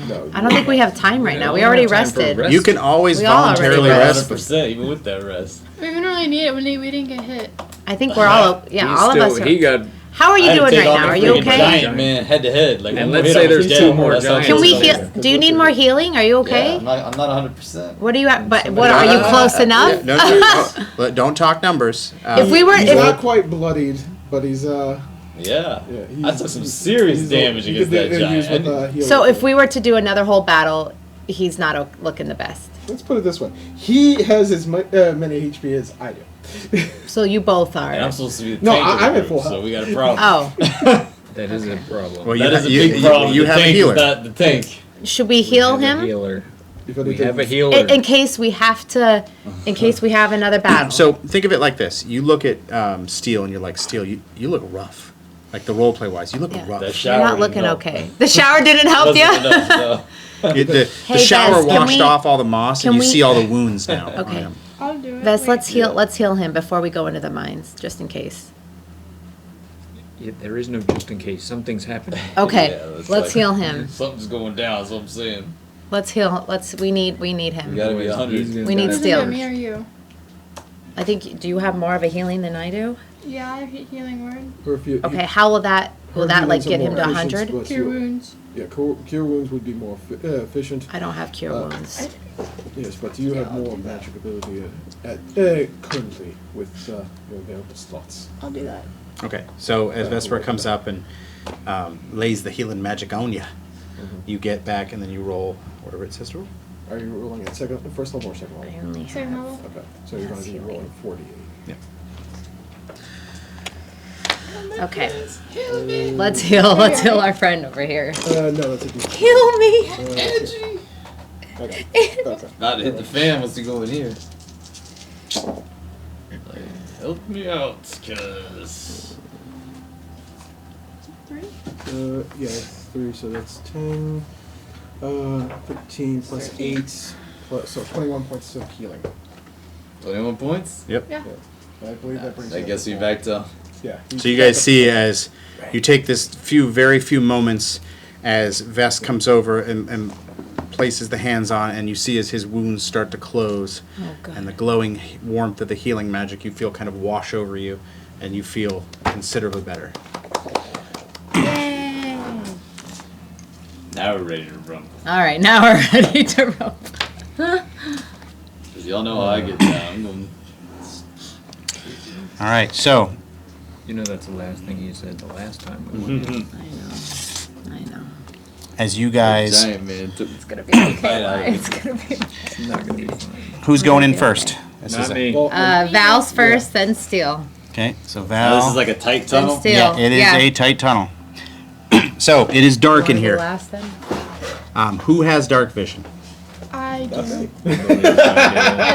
No, I don't think we have time right now. We don't already have time for rested. rest. You can always We all already voluntarily rest. 100%, even with that rest. We didn't really need it when we didn't get hit. I think we're all, yeah, He's all still, of us are. He got. How are you I had to doing take right on now? the Are you freaking okay? Giant man, head to head. Like, And one let's hit, say I'm there's dead. two more That's how giants. Can we close I heal? am. Do you need more healing? Are you okay? Yeah, I'm not 100%. What are you at? But what are you close enough? But don't talk numbers. If we were, He's if not quite bloodied, but he's Yeah. he's, I took some serious he's damage he against could that use giant. with, healing. so if we were to do another whole battle, he's not looking the best. Let's put it this way: he has as many HP as I do. So you both are. And I'm supposed to be the No, tank of the I'm at group, full so health. we got a problem. Oh, That is a problem. Well, That is a you- big problem. You the have a tank healer. Is not the tank. should we heal We have a him healer. If We anything, have a healer. in case we have to? In case we have another battle. So think of it like this: you look at Steel, and you're like, Steel, you look rough. Like the role play wise, you look Yeah. rough. That You're shower not didn't looking help. okay. The shower didn't help Wasn't you. enough, no. The Hey, shower Vez, can washed we- off all the moss, and can you we- see all the wounds now. on Okay. him. I'll do it. Vez, Wait. let's heal him before we go into the mines, just in case. Yeah, there is no just in case. Something's happening. Okay, Yeah, that's let's like- heal him. Something's going down, that's what I'm saying. Let's heal. We need him. We gotta be 100. We need Does it steel. get me or you? I think. Do you have more of a healing than I do? Yeah, I have healing word. or if you, Okay. How will that? Will that like get him to 100? Cure wounds. Yeah, cure wounds would be more efficient. I don't have cure wounds. Yes, but you have more magic ability currently with your available slots. I'll do that. Okay, so as Vesper comes up and lays the healing magic on you, you get back and then you roll whatever it says to roll. Are you rolling at first level or second level? I only Second have. level. Okay, so you're going to be Healing. rolling 48. Yeah. Okay. Let's heal. Let's heal our friend over here. No, that's a D. Heal me. Okay. Okay. Not to hit the fan once you go in here. Like, help me out, cuz. 3? Yeah, 3, so that's 10. 15 plus 8, so 21 points of healing. 21 points? Yep. Yeah. I believe that brings I it guess up we to back to. Yeah. So you guys see as you take this very few moments as Vess comes over and places the hands on, and you see as his wounds start to close, Oh, God. and the glowing warmth of the healing magic, you feel kind of wash over you, and you feel considerably better. Yay! Now we're ready to rumble. All right, now we're ready to roll. Cause y'all know how I get down. I'm going. All right, so You know that's the last thing he said the last time we went in. I know. as you guys, Giant man took It's gonna be okay. Right. It's gonna be. It's not gonna be fun. who's going in first? This is Not it. me. Well, Val's first, then Steel. Okay, so Now Val. this is like a tight Then tunnel. Steel. Yeah, it is Yeah. a tight tunnel. So it is dark in Wanna go here. last then? Who has dark vision? I do.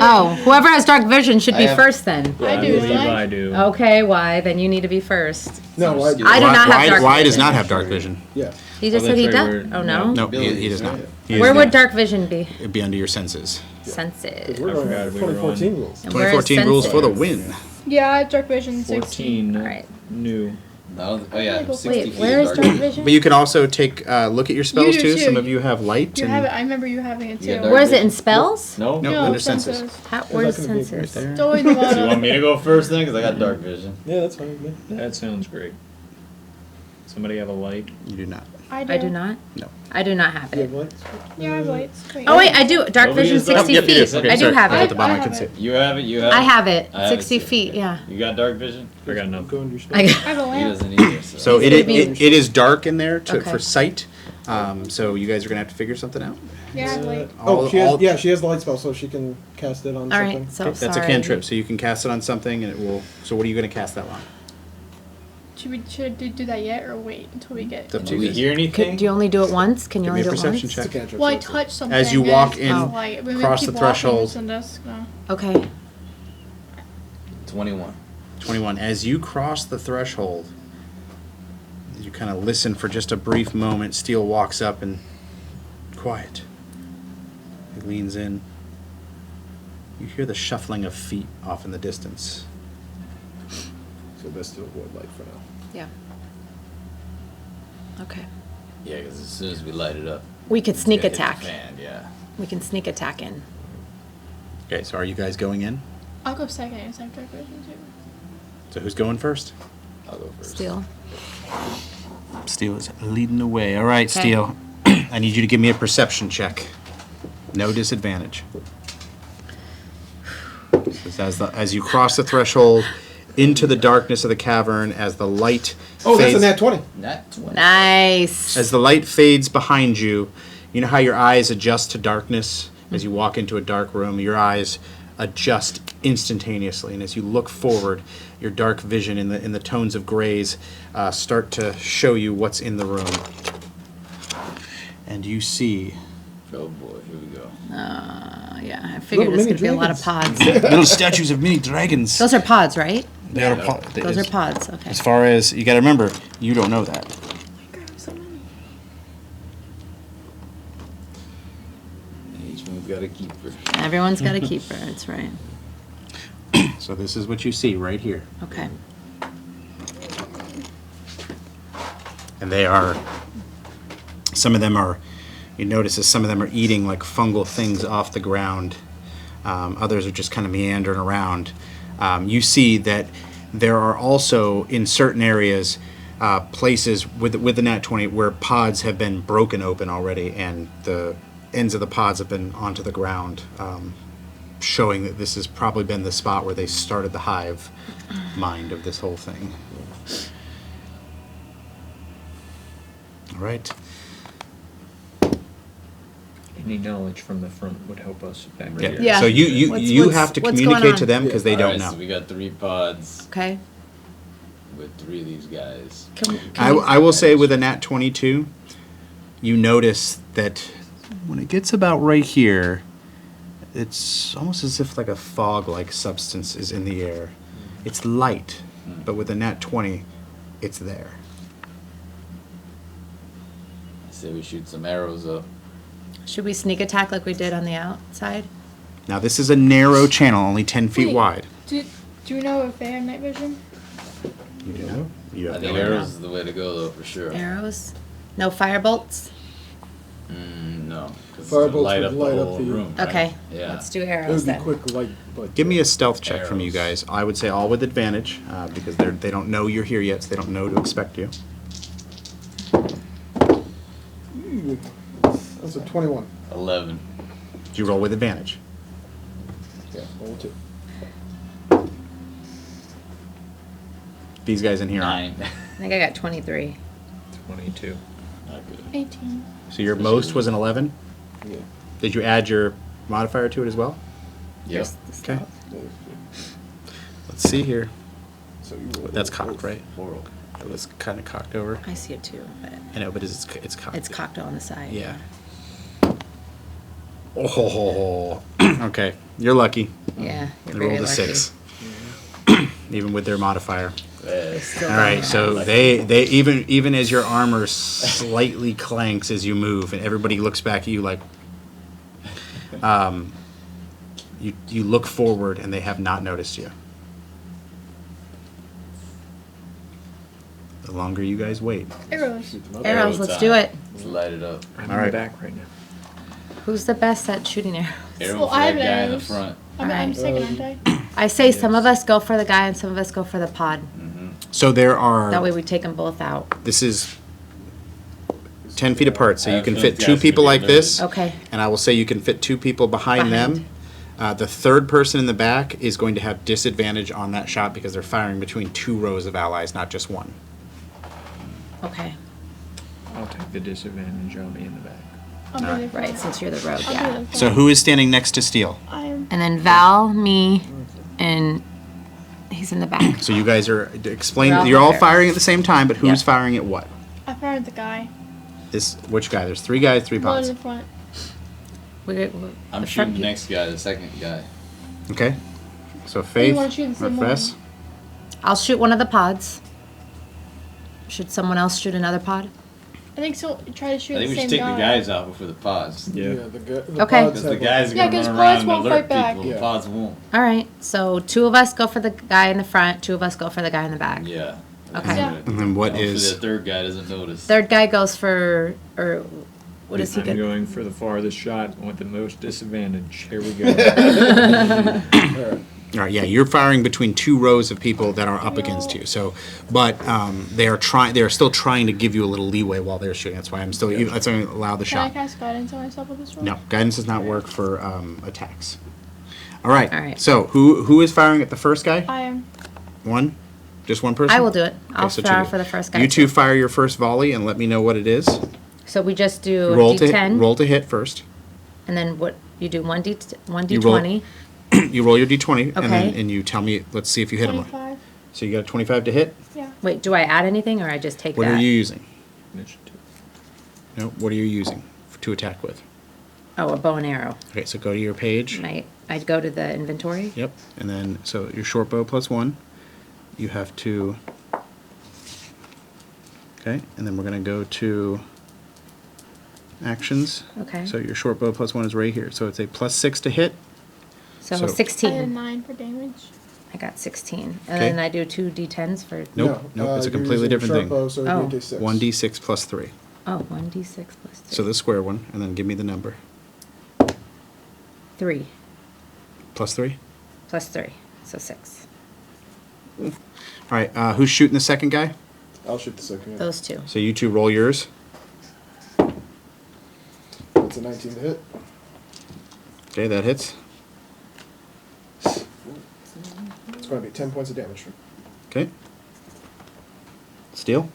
Oh, whoever has dark vision should I be have- first then. I I do. believe Right? I do. Okay, why? Then you need to be first. no, I do not have dark Why vision. does not have dark vision? yeah. He just Oh, said he that's does. right, Oh we're- no. No, he does not. Abilities, He is Where not. would dark vision be? It'd be under your senses. Senses. We're going forgot with we were 2014 rules. And where is 2014 rules for the senses? win. Yeah, I have dark vision 16. 14 Alright. new. No, oh yeah, Wait, 60 Wait, feet where is dark. dark vision? But you can also take look at your spells do too. too. Some of you have light. You and have it. I remember you having it You got too. dark Where is it in vision? spells? No? No, under senses. How, where's that gonna be right senses? there? It's always the So you want bottom. me to go first then? Because I got dark vision. Yeah, that's fine. with me. That sounds great. Somebody have a light? You do not. I do. I do not. No. I do not have You have it. what? Yeah, I have lights. Oh wait, I do. Dark Nobody vision has dark- 60 Yep, you feet. do. Okay, I do sorry. have At it. the bottom, I I can have see. it. You have it? You have it? I have it. I have it 60 too. feet. Yeah. You got dark vision? I got nothing. Go under your I, I have a He lamp. doesn't either. So It's it gonna be- is dark in there Okay. for sight, So you guys are gonna have to figure something out. Yeah, like She has the light spell, so she can cast it on All something. right, so Okay, that's sorry. a cantrip, so you can cast it on something, and it will. So what are you gonna cast that on? should we do that yet or wait until we get? It's up to Do you we guys. hear anything? Do you only do it once? Can you Give me only a do it once? perception check. It's a cantrip, Well, I so it's- touch something. As you and walk it's in, like, we cross keep the walking, threshold. it's in dusk now. Okay. 21. 21. As you cross the threshold, you kind of listen for just a brief moment. Steele walks up and quiet. He leans in. You hear the shuffling of feet off in the distance. So best to avoid light for now. Yeah. Okay. Yeah, because as soon as we light it up, We could sneak it's gonna attack. hit the fan, yeah. We can sneak attack in. Okay, so are you guys going in? I'll go second. It's after question too. So who's going first? I'll go first. Steal. Steele is leading the way. All right, Okay. Steele. I need you to give me a perception check. No disadvantage. As you cross the threshold into the darkness of the cavern, as the light Oh, that's fades, a nat 20. Nat 20. Nice. as the light fades behind you, you know how your eyes adjust to darkness as you walk into a dark room. Your eyes adjust instantaneously, and as you look forward, your dark vision in the tones of grays start to show you what's in the room. And you see Oh boy, here we go. Yeah, I figured Little it's going to mini be a lot of pods. little statues of mini dragons. Those are pods, right? They are Those are pods. Okay. As far as you got to remember, you don't know that. Each one's got a keeper. Everyone's got a keeper. That's right. So this is what you see right here, Okay. and they are. Some of them are. You notice as some of them are eating like fungal things off the ground. Others are just kind of meandering around. You see that there are also in certain areas places with the nat 20 where pods have been broken open already, and the ends of the pods have been onto the ground, showing that this has probably been the spot where they started the hive mind of this whole thing. All right. Any knowledge from the front would help us back Yeah. here. Yeah. So you What's- have to what's communicate going to on? them because they don't Alright, know. So we got 3 pods Okay. with 3 of these guys. I will say with a nat 22, you notice that when it gets about right here, it's almost as if like a fog-like substance is in the air. It's light, but with a nat 20, it's there. I say we shoot some arrows up. Should we sneak attack like we did on the outside? Now this is a narrow channel, only 10 feet Wait. wide. Do you know if they have night vision? You do know? You I have think no idea. arrows is the way to go though, for sure. Arrows? No fire bolts? No, because Firebolts light would up the light up whole the- room. Right? Okay. Yeah. Let's do It arrows would be then. quick light, but Give me a stealth check from you Arrows. guys. I would say all with advantage because they don't know you're here yet, so they don't know to expect you. that's a 21. 11. You roll with advantage. Yeah, roll 2. These guys in here aren't. 9. I think I got 23. 22. Not good. 18. So your most was an 11? Yeah. Did you add your modifier to it as well? Yep. Here's the Okay. stealth. Let's see here. So you roll That's cocked, right? Horrible. It was kind of cocked over. I see it too, but I know, but it's cocked. it's cocked on the side. Yeah. Oh, okay. You're lucky. Yeah, you're They very rolled a lucky. 6, even with their modifier. Still All right, don't so have- they even as your armor slightly clanks as you move, and everybody looks back at you like, you look forward, and they have not noticed you. The longer you guys wait. Arrows. Arrows, let's do it. Let's light it up. I'm All in right. the back right now. Who's the best at shooting arrows? Arrow Well, for I that have guy in the arrows. front. I'm Alright. second, aren't I? I say some of us go for the guy and some of us go for the pod. So there are. That way we take them both out. This is 10 feet apart, so I you have can those fit guys 2 gonna people be like this. Okay. And I will say you can fit 2 people behind them. The third person in the back is going to have disadvantage on that shot because they're firing between 2 rows of allies, not just one. Okay. I'll take the disadvantage. I'll be in the back. I'll be Alright. the Right, since you're the rogue, I'll yeah. be the So who is standing next to Steel? I am. And then Val, me, and he's in the back. So you guys are explaining. We're all You're all there. firing at the same time, but who's Yeah. firing at what? I fired the guy. Which guy? There's 3 guys, 3 One in pods. the front. We're I'm the shooting front the next guy, the second guy. Okay. So Faith, wanna shoot the same Fess. I'll shoot one of the pods. Should someone else shoot another pod? I think so. Try to shoot I think the we same should take guy. the guys out before the pods. Yeah. the Okay. pods Because the have, guys are Yeah, going to 'cause run pods around and won't alert fight back. people. The Yeah. pods won't. All right, so 2 of us go for the guy in the front, 2 of us go for the guy in the back. Yeah. Okay. Yeah. And then what Hopefully is- the third guy doesn't notice. Third guy goes for, or what is he I'm good? going for the farthest shot with the most disadvantage. Here we go. Alright. All right, yeah, you're firing between 2 rows of people that are up against you. So, but they are still trying to give you a little leeway while they're shooting. That's why I'm still. That's why I allow the Can I shot. cast guidance on myself with this one? No, guidance does not work for attacks. All right. All right. So who is firing at the first guy? I am. One, just one person. I will do it. I'll so fire 2. for the first guy. You 2 fire your first volley and let me know what it is. So we just do a Roll D10, to hit first. and then what, you do one You D20. You roll your d20 and then Okay. and you tell me. Let's see if you hit him. 25. So you got a 25 to hit. Yeah. Wait, do I add anything, or I just take What that? are you using? Initiative. No. What are you using to attack with? Oh, a bow and arrow. Okay, so go to your page. And I'd go to the inventory. Yep. And then, so your short bow +1, you have to. Okay, and then we're going to go to actions. Okay. So your short bow +1 is right here. So it's a +6 to hit. So, so- I had 16. 9 for damage. I got 16. And Okay. then I do 2 D10s for. Nope, nope, it's a you're completely using different sharp thing. bow, so it'd Oh. be a D6. 1d6 +3. Oh, 1d6 plus 3. So the square one, and then give me the number. 3 +3. plus 3. So 6. All right, who's shooting the second guy? I'll shoot the second. Yeah. Those 2. So you 2 roll yours. It's a 19 to hit. Okay, that hits. It's going to be 10 points of damage. Okay. Steel.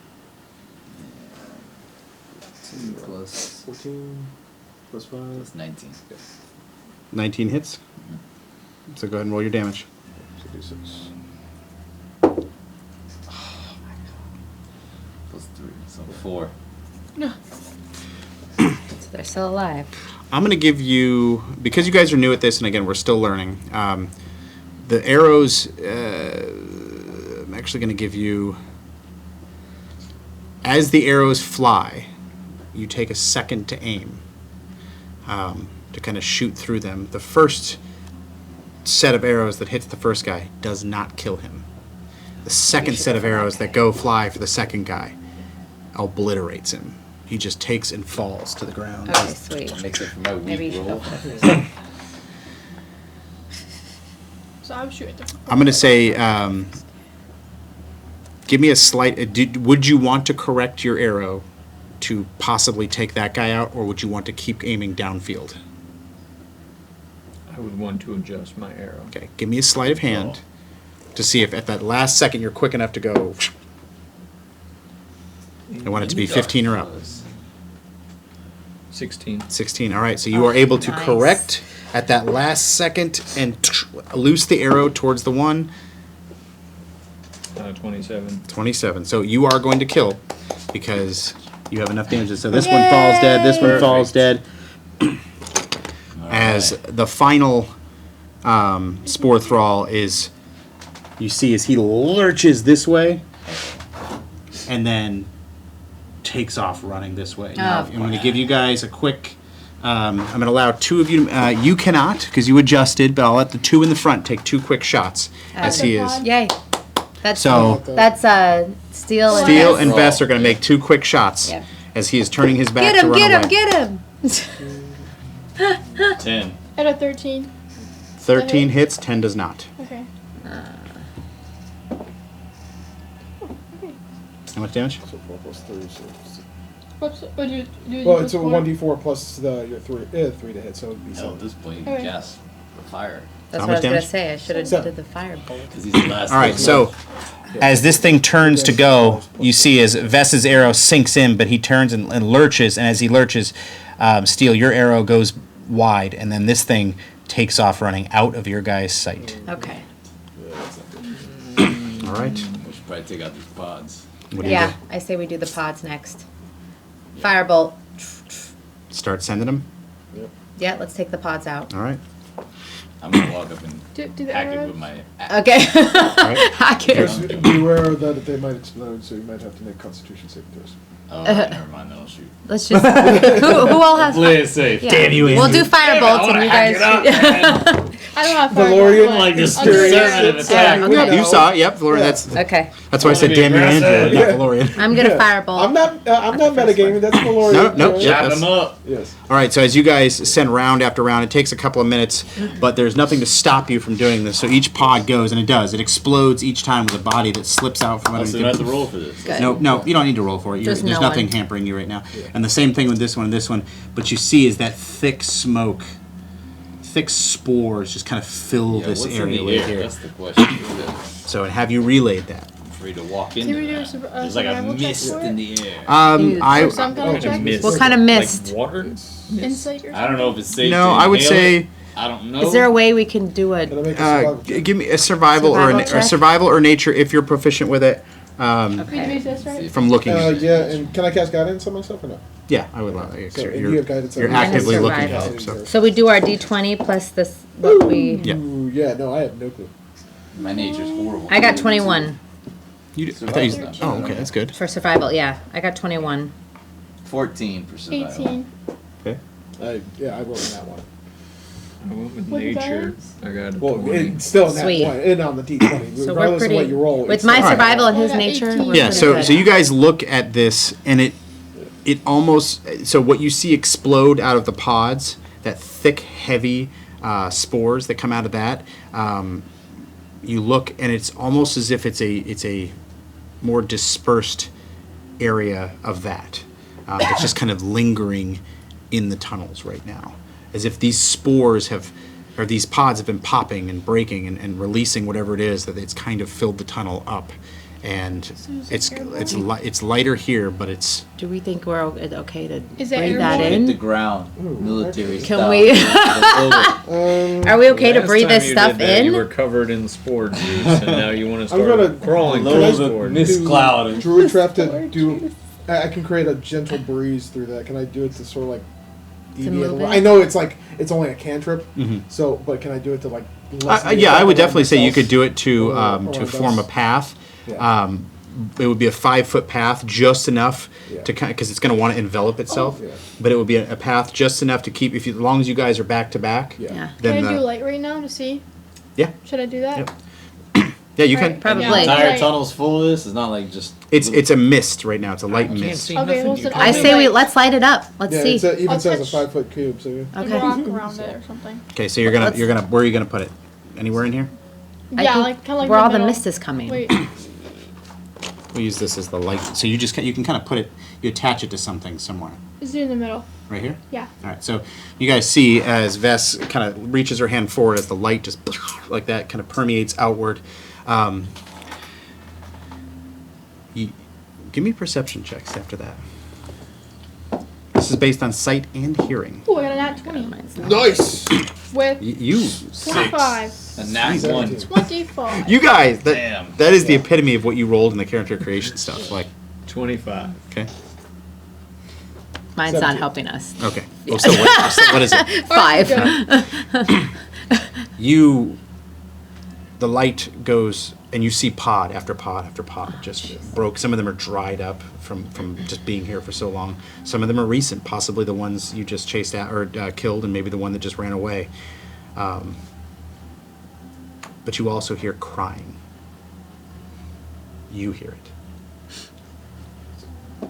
2 plus 14 plus 5. plus 19. 19 hits. So go ahead and roll your damage. So D6. Plus 3. So 4. No. So they're still alive. I'm going to give you, because you guys are new at this, and again, we're still learning, the arrows, I'm actually going to give you, as the arrows fly, you take a second to aim, to kind of shoot through them. The first set of arrows that hits the first guy does not kill him. The second set of arrows that go fly for the second guy obliterates him. He just takes and falls to the ground. Okay, sweet. Makes it for my Maybe you weak should go roll. for the first. So I'm shooting the. I'm going to say, give me a slight. Would you want to correct your arrow to possibly take that guy out, or would you want to keep aiming downfield? I would want to adjust my arrow. Okay, give me a sleight of hand to see if at that last second you're quick enough to go. I want it to be 15 or up. 16. 16. All right, so you are able to nice. correct at that last second and loose the arrow towards the one. 27. 27. So you are going to kill because you have enough damage. So this one falls dead. This one falls dead. As the final spore thrall is, you see as he lurches this way and then takes off running this way. Now, Oh, I'm going to give you guys a quick. I'm going to allow 2 of you. You cannot because you adjusted, but I'll let the 2 in the front take 2 quick shots as he is. Yay. That's So Steel and Steel Vest. and Vest are going to make 2 quick shots Yep. as he is turning his back Get to him, run get away. him, get him! 10. At a 13. 13 hits, 10 does not. Okay. How much damage? So 4 plus 3. So it's, Whoops. What did you do? well, it's a 1d4 plus your 3 to hit, so it'd be No, 7. at this point you Okay. can cast the fire. That's How what I much was gonna damage? say. I should have Seven. did the firebolt. Because he's the last. All right, so as this thing turns to go, you see as Vess's arrow sinks in, but he turns and lurches, and as he lurches, Steel, your arrow goes wide, and then this thing takes off running out of your guys' sight. Okay. All right. We should probably take out these pods. What do you Yeah, I say we do the pods next. Firebolt. do? Start sending them? Yeah, let's take the pods out. All right. I'm gonna walk up and Do the hack it arrows? with my. Okay. right. I can. Just beware that they might explode, so you might have to make Constitution saving throws. Oh, never mind. Then I'll shoot. Let's just. Who all has? Play it safe. Yeah. Damn you, We'll Andrew. do firebolts and you guys. I don't have Valorian, firebolt, like but this I'll do the conservative arrows. attack. Yeah, okay. You saw it. Yep, Valorian. Yeah. Okay. That's why I said Wanna be damn you, Andrew, aggressive? not Yeah. Valorian. I'm gonna firebolt. I'm not metagaming. That's Valorian. No, no, Yeah. yeah. Chop that's- him up. Yes. All right, so as you guys send round after round, it takes a couple of minutes, but there's nothing to stop you from doing this. So each pod goes, and it does. It explodes each time with a body that slips out from Oh, so underneath. you have to roll for this. Good. No, you don't need to roll for it. There's There's no nothing one. hampering you right now. And the same thing with this one and this one. But you see is that thick smoke, thick spores just kind of fill Yeah, this what's in area the right air? here. That's the question. So have you relayed that? I'm free to walk Can into we do a that. sur- There's like a survival check mist for in it? the air. I Or some kind of check? Mist. What kind of mist? Like water? Insight or I don't know if it's safe. no, to I would inhale say it. I don't know. Is there a way we can do Can I it? make a survival check? give me a survival, or Survival check? survival or nature if you're proficient with it. something? We Okay. do this, right? From looking. Yeah, and can I cast guidance on myself or no? Yeah, I would allow it. So, and You're, you have guidance on you're me. actively I have looking survival. at it. So. So we do our D20 plus this. What we? Yeah. Ooh, yeah, no, I have no clue. My nature's horrible. I got 21 You, I thought you, Survival's oh, not okay, that's good. for survival. Yeah, I got 21. 14 for survival. 18. Okay. I rolled in that one. I went with With nature. guidance? I got a Well, 20. it's still in that Sweet. one, and on the D20. So we're Regardless pretty. of what you roll. With it's my still- survival and I his got nature. 18. we're Yeah, pretty so good. so you guys look at this, and it almost, so what you see explode out of the pods, that thick, heavy spores that come out of that. You look, and it's almost as if it's a more dispersed area of that. It's just kind of lingering in the tunnels right now, as if these spores have, or these pods have been popping and breaking and releasing whatever it is that it's kind of filled the tunnel up, and it's lighter here, but it's Do we think we're okay to Is that breathe that airborne? Hit the in? ground, military Can style. we- Below it. Are we okay to Last breathe time this you stuff did that, You were in? covered in spore juice, and now you want to I'm start gonna- crawling Below through the spore mist juice. cloud. and- Druid trap to Forward do. juice. I can create a gentle breeze through that. Can I do it to sort of like deviate move the- it? I know it's like it's only a cantrip, Mhm. so but can I do it to like? lessen the yeah, I effect would on definitely say you myself? could do it to Or to on form a us? path. Yeah. It would be a 5-foot path, just enough Yeah. to kind, because it's going to want to envelop itself. Yeah. But it would be a path just enough to keep, as long as you guys are back to back. Yeah. Yeah. Then Can I do the- light right now to see? Yeah. Should I do that? Yep. Yeah, you can. Alright. Probably. Yeah, Entire right. tunnel's full of this. It's not like just. It's a mist right now. It's a light Can't mist. see Okay, nothing. well, You then can't- I do say we light. let's light it up. Let's Yeah, see. it even I'll says a touch- 5-foot cube. So yeah. Okay. Rock around it or something. Okay, so you're gonna Let's- where are you gonna put it? Anywhere in here? I Yeah, think like kind of like where the all the middle. mist is coming. Wait, We'll use this as the light. So you can kind of put it, you attach it to something somewhere. is it in the middle? Right here. Yeah. All right, so you guys see as Vess kind of reaches her hand forward as the light just like that kind of permeates outward. Give me perception checks after that. This is based on sight and hearing. Oh, I got a nat 20 Mine's not. Nice. with You 25. a nat Seventeen. one. 25. you guys, Damn. that is the epitome of what you rolled in the character creation stuff. Like, 25. okay, Mine's not 17. helping us. okay. Oh, so what is it? 5. The light goes, and you see pod after pod after pod just broke. Some of them are dried up from just being here for so long. Some of them are recent, possibly the ones you just chased out or killed, and maybe the one that just ran away. But you also hear crying. You hear it.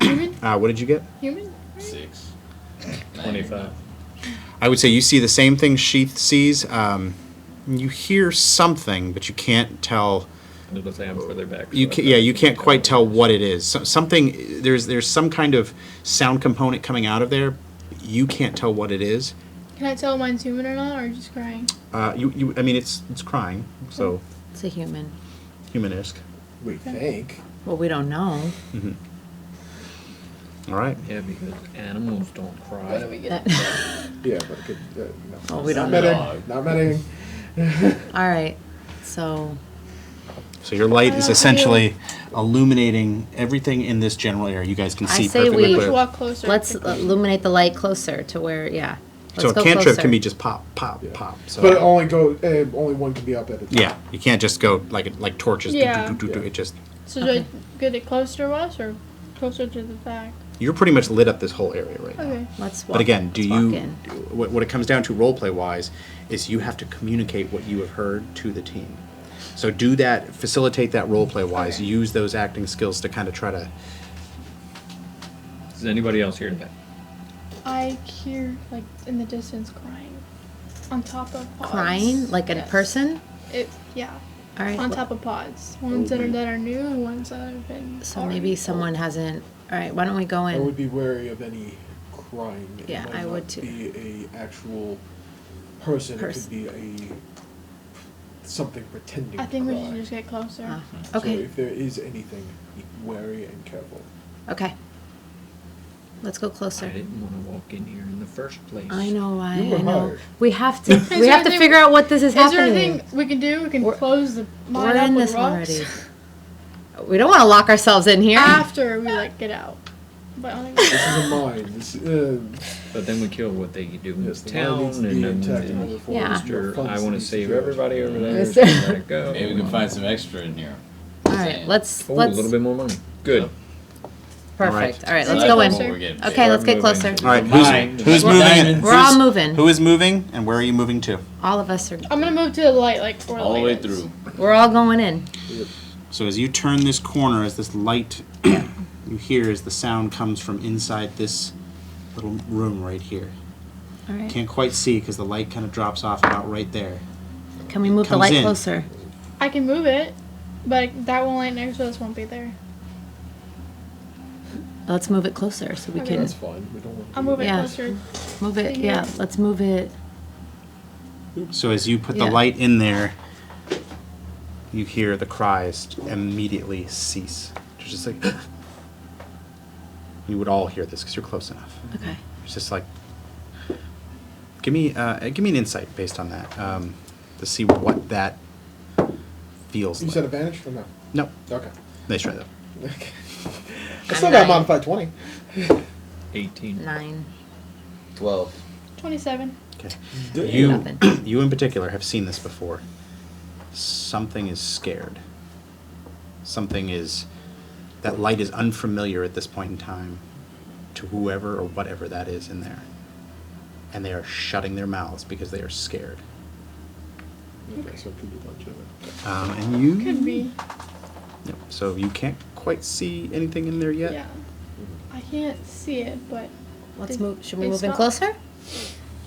Human? What did you get? Human? 6. 25. I would say you see the same thing Sheath sees. You hear something, but you can't tell. I was going to say I'm further back. You can't quite tell what it is. There's some kind of sound component coming out of there. You can't tell what it is, Can I tell mine's human or not, or just crying? I mean, it's crying, so It's a human. human-esque. We think. Well, we don't know. Mm-hmm. All right. Yeah, because animals don't Where do cry. we get? Yeah, but it could. No. Well, we don't Not know. Not medding. All right. So So your light is essentially illuminating everything in this general area. You guys can I see say perfectly we- Let's clear. walk closer. let's quickly. illuminate the light closer to where. Yeah. So Let's a go cantrip closer. can be just pop, pop, Yeah. pop. So But only one can be up at a time. yeah, you can't just go like torches. Yeah. It just So Okay. do I get it closer to us or closer to the back? you're pretty much lit up this whole area right now. Okay. Let's walk. But again, do let's walk you? in. What it comes down to roleplay wise is you have to communicate what you have heard to the team. So do that, facilitate that roleplay wise. Okay. Use those acting skills to kind of try to. Does anybody else hear that? I hear like in the distance crying, on top of pods. Crying like a Yes. person. Yeah. All right. On top of pods. Ones that are new and ones that have been. So already maybe old. someone hasn't. All right. Why don't we go I would in? be wary of any crying. It Yeah, might I not would too. Be a actual person. It Person. could be something pretending. I think to we cry. should just get closer. Ah, okay. So if there is anything, be wary and careful. Okay. Let's go I closer. didn't want to walk in here in the first place. I know. I You were know. hired. We have to. there we have to anything- figure out what this is Is there happening. anything we can do? We can We're- close the We're mine up in with this rocks already. We don't want to lock ourselves in here. after we like get out. But I don't This think is a mine. This, But then we kill what they do in yes, this the mine town, needs to be and intact in then order for Yeah. your Mr. funds I to want be to save secured. everybody over there. Yes. So let it go. Maybe we can find some extra in here. All right. Let's. Oh, a let's. little bit more money. Good. Perfect. All right. So Let's that's go in. closer. We're getting Okay. paid. Let's get We're moving. closer. All right, Mine. who's We're moving? diamonds. We're all moving. Who is moving, and where are you moving to? All of us are. I'm gonna move to the light, like where All the light way is. through. We're all going in. So as you turn this corner, as this light you hear as the sound comes from inside this little room right here. All right. Can't quite see because the light kind of drops off about right there. Can we move the comes light in. closer? I can move it, but that one light next to us won't be there. Let's move it closer so we Okay. can That's fine. We don't want to I'll do move it Yeah. closer. move it. Here. Yeah. Let's move it. So as you put the Yeah. light in there, you hear the cries immediately cease. It's just like you would all hear this because you're close enough. Okay. It's just like give me an insight based on that to see what that feels You like. said advantage or no? No, Okay. nice try though. Okay. I still got modified 20. 18. 9. 12. 27. Okay. Nothing. You in particular have seen this before. Something is scared. Something is that light is unfamiliar at this point in time to whoever or whatever that is in there. And they are shutting their mouths because they are scared. Okay, so it could be a bunch of it. And you Could be. Yep. So you can't quite see anything in there yet. Yeah. I can't see it, but Let's Did move. Should we they move in stop? closer?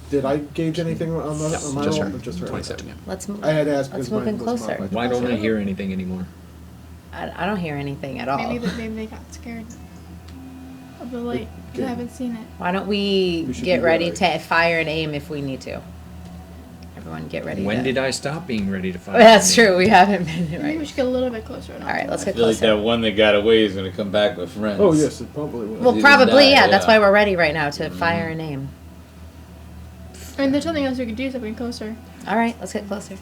Did I gauge anything on, the, on my just roll? her. Or just her? 27, yeah. Let's move. I had to ask Let's because move mine in was closer. modified. Why don't I hear anything anymore? I don't hear anything at all. maybe they got scared of the light. I Good. haven't seen it. Why don't we We should get be ready ready. to fire and aim if we need to? Everyone get ready. When to... did I stop being ready to fight? That's true. We haven't been Maybe we right. should get a little bit closer. All right, let's I get feel like closer. that one that got away is gonna come back with friends. Oh, yes, it probably will. Well, Either probably, die, yeah. That's yeah. why we're ready right now to fire and aim. I mean, there's something else we could do, something closer. All right, let's get closer.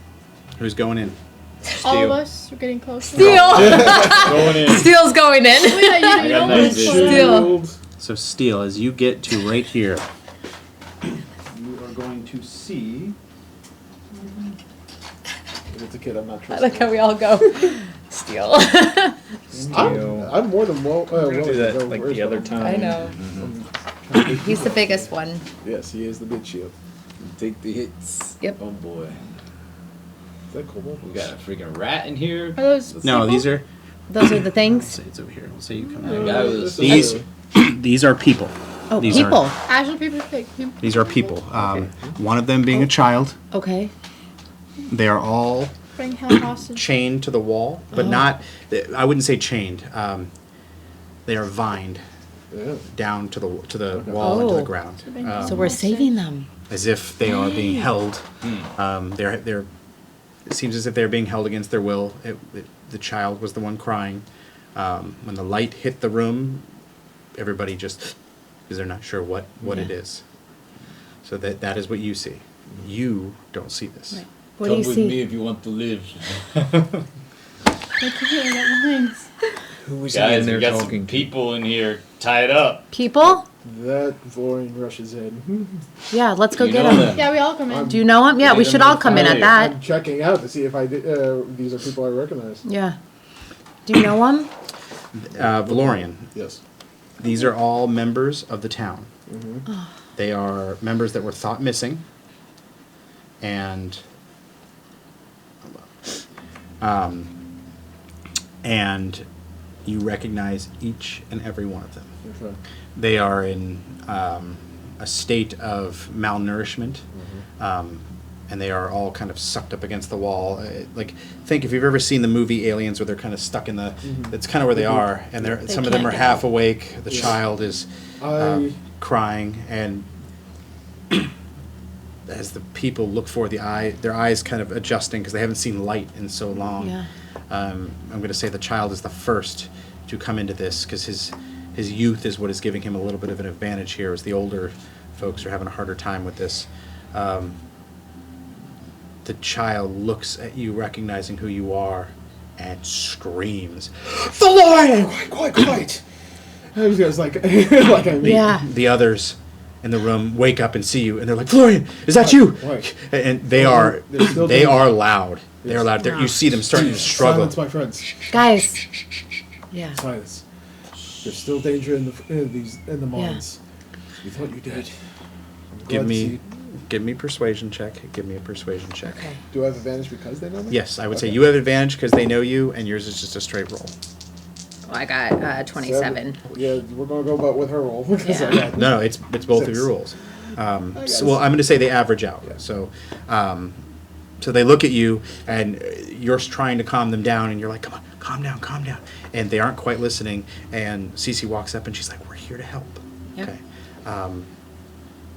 Who's going in? All of Steel. us are getting closer. Going in. Steel's going in. Oh, yeah, you got don't nice want to vision. slow down. Steel. So Steel, as you get to right here, you are going to see. It's a kid, I'm not I trusting. like how we all go. Steel. Steel. I'm more than We're gonna willing do to that go like first, the other but time. I know. I'm- He's the biggest one. Yes, he is the big shield. Take the hits. Yep. Oh boy. Is that kobold? We got a freaking rat in here. Are those No, people? these are. Those are the Let's things. say it's over here. We'll say you come That out. guy was These, these are people. Oh, These people. actual people? People. These are people. One of them being a child. Okay. They are all Bring held hostage. chained to the wall, but not. I wouldn't say chained. They are vined Yeah. down to the wall into the Oh. ground. So they- So we're saving them. As if they are being held. They're. It seems as if they're being held against their will. The child was the one crying. When the light hit the room, everybody just, because they're not sure what it Yeah. is. So that is what you see. You don't see this. Right. What Come do you with see? me if you want to live. They could hear that lines. Who was Guys, in we there got talking? some people in here tied up. People? That Valorian rushes in. Yeah, let's go You get know them. them. Yeah, we all come in. Do you know them? Yeah, we Get should them all to come in at fire. that. I'm checking out to see if these are people I recognize. Yeah. Do you know them? Valorian. Yes. These are all members of the town. Mm-hmm. They are members that were thought missing, and you recognize each and every one of them. Okay. They are in a state of malnourishment, and they are all kind of sucked up against the wall. Like, think if you've ever seen the movie Aliens, where they're kind of stuck in the. That's kind of where they are, and they're They some of them can't are get half out. awake. The Yeah. child is I crying, and as the people look for their eyes kind of adjusting because they haven't seen light in so long. Yeah. I'm going to say the child is the first to come into this because his youth is what is giving him a little bit of an advantage here, as the older folks are having a harder time with this. The child looks at you, recognizing who you are, and screams, "Valorian!" quite. I was just like, like I mean. Yeah. The others in the room wake up and see you, and they're like, "Valorian, is that you?" Right. And they Oh, are they're still they doing- are loud. They are Yes. loud. You see them starting to struggle. Silence, my friends. Guys. Yeah. Silence. There's still danger in the mines. You thought you did. I'm glad to see- Give me persuasion check. Give me a persuasion check. Okay. Do I have advantage because they know me? Yes, I would say Okay. you have advantage because they know you, and yours is just a straight roll. Well, I got 27. Yeah, we're gonna go about with her roll. because I Yeah. got- No, it's both of Six. your rolls. guess. Well, I'm going to say they average out. Yeah. So, so they look at you, and you're trying to calm them down, and you're like, "Come on, calm down, calm down." And they aren't quite listening. And Cece walks up, and she's like, "We're here to help." Yep. Okay.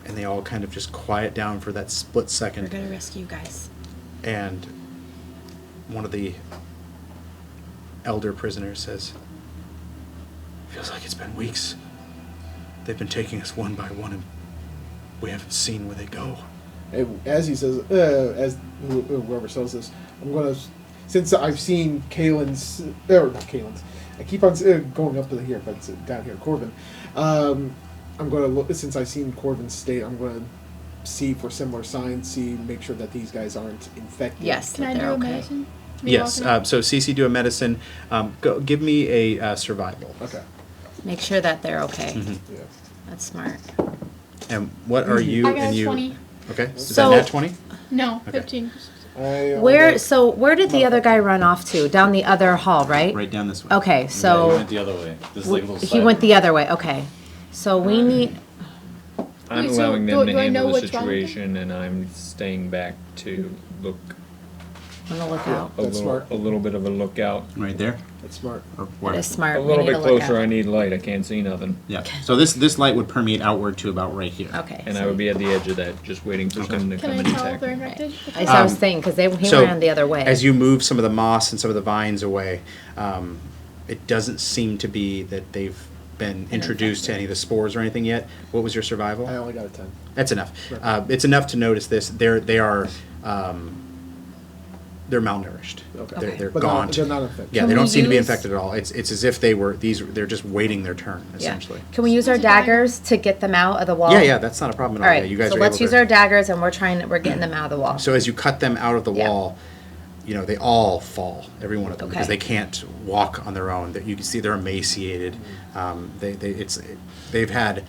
And they all kind of just quiet down for that split We're second. going to rescue you guys. And one of the elder prisoners says, "Feels like it's been weeks. They've been taking us one by one, and we haven't seen where they go." As he says, as whoever says this, I'm gonna, since I've seen Kalen's, not Kalen's, I keep on going up to here, but it's down here, Corvin. I'm gonna look, since I've seen Corvin's state, I'm gonna see for similar signs, make sure that these guys aren't infected. Yes. Can I They're do a okay. medicine? Me Yes. walking? So Cece, do a medicine. Give me a survival. Okay. Make sure that they're okay. Mhm. Yeah. That's smart. And what are you I got and a you? 20. Okay. Is So- that nat 20? No, Okay. 15. Where did the other guy run off to? Down the other hall, right? Right down this way. Okay, Yeah, he so went the other way. This is like a little he went side the other way. Okay. So we need. I'm Wait, so allowing do- them to do I know handle the what's wrong? situation, and I'm staying back to look On the lookout. a That's little, smart. a little bit of a lookout. Right there. That's smart. Or That where? is smart. A We little need bit to look closer. out. I need light. I can't see nothing. Yeah. So this light would permeate outward to about right here. Okay. And so- I would be at the edge of that, just waiting for Okay. someone to Can come I and tell if attack they're me. infected? As I was Um, thinking, because he So ran the other way. as you move some of the moss and some of the vines away, it doesn't seem to be that they've been introduced to any of the spores or anything yet. What was your survival? I only got a 10. That's enough. Right. It's enough to notice this. They're malnourished. Okay. They're But gaunt. they're not infected. Yeah, Can they don't we seem to be use- infected at all. It's as if they're just waiting their turn, Yeah. essentially. Can we use our What's a dagger? daggers to get them out of the wall? Yeah, that's not a problem at All all. right. Yeah, you guys so are let's able use to. our daggers, and we're getting them out of the wall. So as you cut them out of the Yeah. wall, they all fall, every one of them, because Okay. they can't walk on their own. You can see they're emaciated. They've had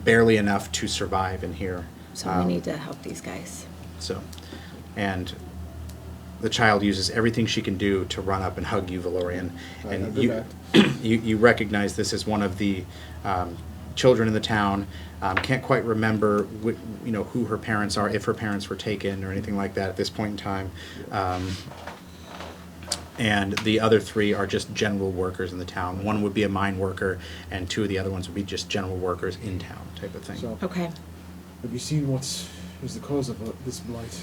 barely enough to survive in here. So we need to help these guys. So, and the child uses everything she can do to run up and hug you, Valorian. I And have your you, back. you recognize this as one of the children in the town. Can't quite remember, who her parents are, if her parents were taken or anything like that at this point in time. and the other 3 are just general workers in the town. One would be a mine worker, and 2 of the other ones would be just general workers in town type of thing. So, Okay. have you seen what is the cause of this blight?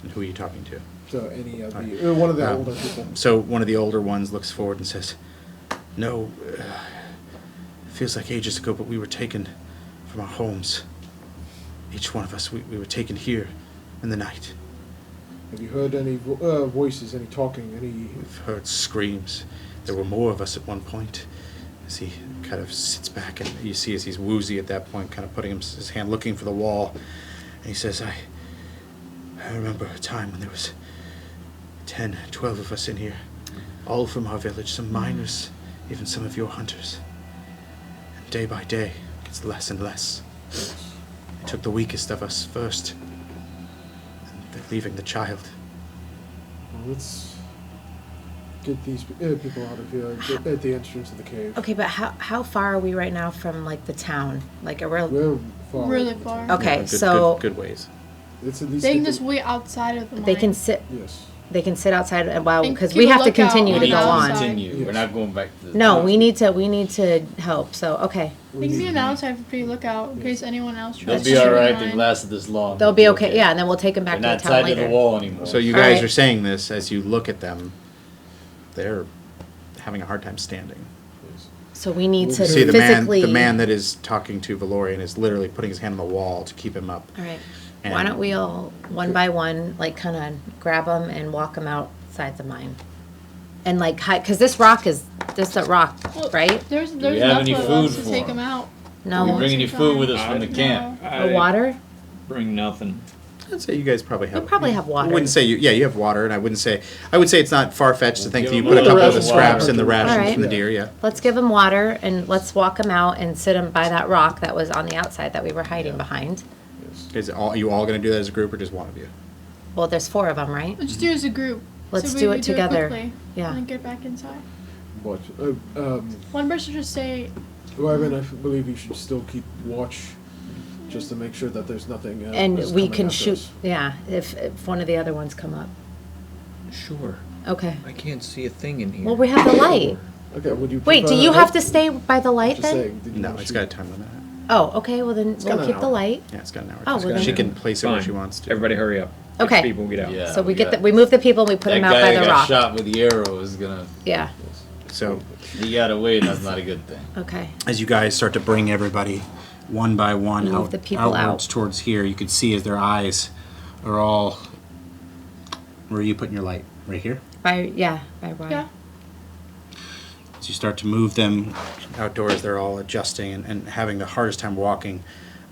And who are you talking to? So any of the one of the older people. So one of the older ones looks forward and says, "No, it feels like ages ago, but we were taken from our homes. Each one of us, we were taken here in the night. Have you heard any voices, any talking, any? We've heard screams. There were more of us at one point." As he kind of sits back, and you see as he's woozy at that point, kind of putting his hand looking for the wall, and he says, I remember a time when there was 10, 12 of us in here, all from our village, some miners, even some of your hunters. And day by day, it gets less and less. They took the weakest of us first, and they're leaving the child. Well, let's get these people out of here at the entrance of the cave. Okay, but how far are we right now from like the town? Like a real. We're far. Really far. Okay, Good- so good ways. It's at least They can just wait outside of the mine. they can sit. Yes. They can sit outside and while And because keep we a have to lookout continue on to the go on. outside. Continue. Yes. We're not going back to the. No, we need to help. So okay, They can be on the outside for pretty lookout in case anyone else They'll tries be to shoot alright. the They've mine. lasted this long. they'll be okay. Yeah, and then we'll take them back They're to the not town tied to later. the wall anymore. So you All guys right. are saying this as you look at them. They're having a hard time standing. So we need to You see physically. the man that is talking to Valorian is literally putting his hand on the wall to keep him up. All right. And- Why don't we all one by one like kind of grab them and walk them outside the mine, and like hide because this a rock, Well, right? There's we have enough any of food us to for take them? them out. Are we No, bringing any food with us from the No. camp? a water. Bring nothing. I'd say you guys probably have. We probably have water. I wouldn't say you. Yeah, you have water, and I would say it's not far fetched to think that you Give put a them couple of the rations. scraps in the rations Alright. from the deer. Yeah. Let's give them water and let's walk them out and sit them by that rock that was on the outside that we were hiding behind. Is you all going to do that as a group, or just one of you? Well, there's 4 of them, right? Let's do it as a group. Let's so do we it together. quickly, Yeah. And then get back inside. But One person just say, Ivan, I believe you should still keep watch, just to make sure that there's nothing. And that's we coming can after shoot. us. Yeah, if one of the other ones come up. Sure. Okay. I can't see a thing in here. Well, we have the light. Okay. Would you? Wait, do prefer you help? have to stay by the light Just then? saying, did you No, want to it's shoot? got a time limit. Oh, okay. Well, then got we'll an keep the hour. light. Yeah, it's got an hour. Oh, well, she then- can place it where Fine. she wants to. Everybody hurry up. Get Okay. the people get out. Yeah. So we got- we move the people and we put That them out guy by that the got rock. shot with the arrow is gonna. Yeah. So He got away. And that's not a good thing. Okay. as you guys start to bring everybody one by one Move the people outwards out. towards here, you can see as their eyes are all. Where are you putting your light? Right here. By Ryan. yeah. As you start to move them outdoors, they're all adjusting and having the hardest time walking.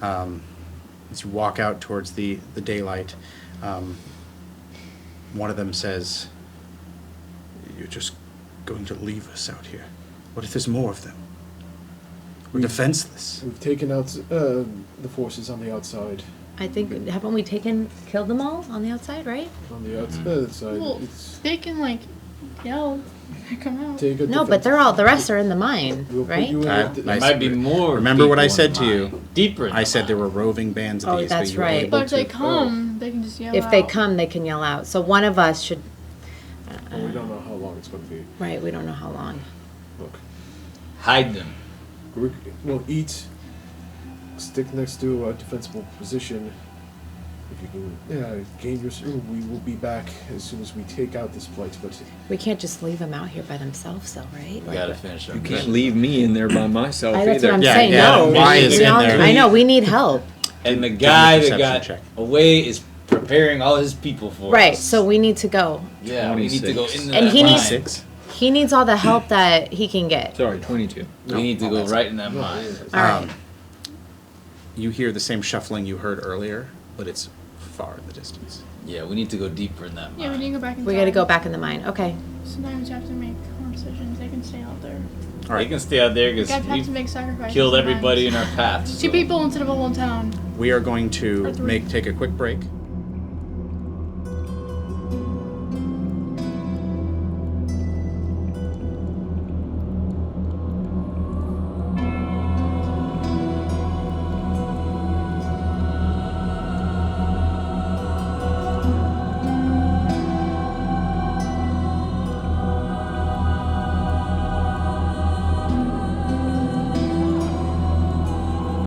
As you walk out towards the daylight, one of them says, "You're just going to leave us out here. What if there's more of them? We're defenseless." We've taken out the forces on the outside. I think haven't we killed them all on the outside, right? On the Mm-hmm. outside, Well, it's they can like yell. They come out. take a No, but the rest are in the mine, We'll put right? you in I- the- There I might be see. more. Remember what I people said in to the you? mine. Deeper. In I the said there mine. were roving bands of Oh, these. that's but you were right. able But if they to- come, they can just yell If out. they come, they can yell out. So one of us should. Well, we don't know how long it's going to be. Right, we don't know how long. Look, Hide them. we'll eat, stick next to a defensible position. If you can gain your, we will be back as soon as we take out this blight. But We can't just leave them out here by themselves, though, right? We gotta finish our You can't mission. leave me in there by myself That's either. what I'm Yeah, saying. yeah, No, why is we in all- there? I know we need help. And the me a guy that perception got check. away is preparing all his people for Right, us. so we need to go. Yeah, we need to go 26. into And that he mine. needs- 26. He needs all the help that he can get. Sorry, 22. We need to go right in that mine. All right. You hear the same shuffling you heard earlier, but it's far in the distance. Yeah, we need to go deeper in that mine. Yeah, we need to go back inside. We got to go back in the mine. Okay. Sometimes you have to make hard decisions. They can stay out there. All They right, can stay out there You because guys have to we make sacrifices. killed sometimes. everybody in our path. 2 so- people instead of a whole town. we are going to Or 3. take a quick break.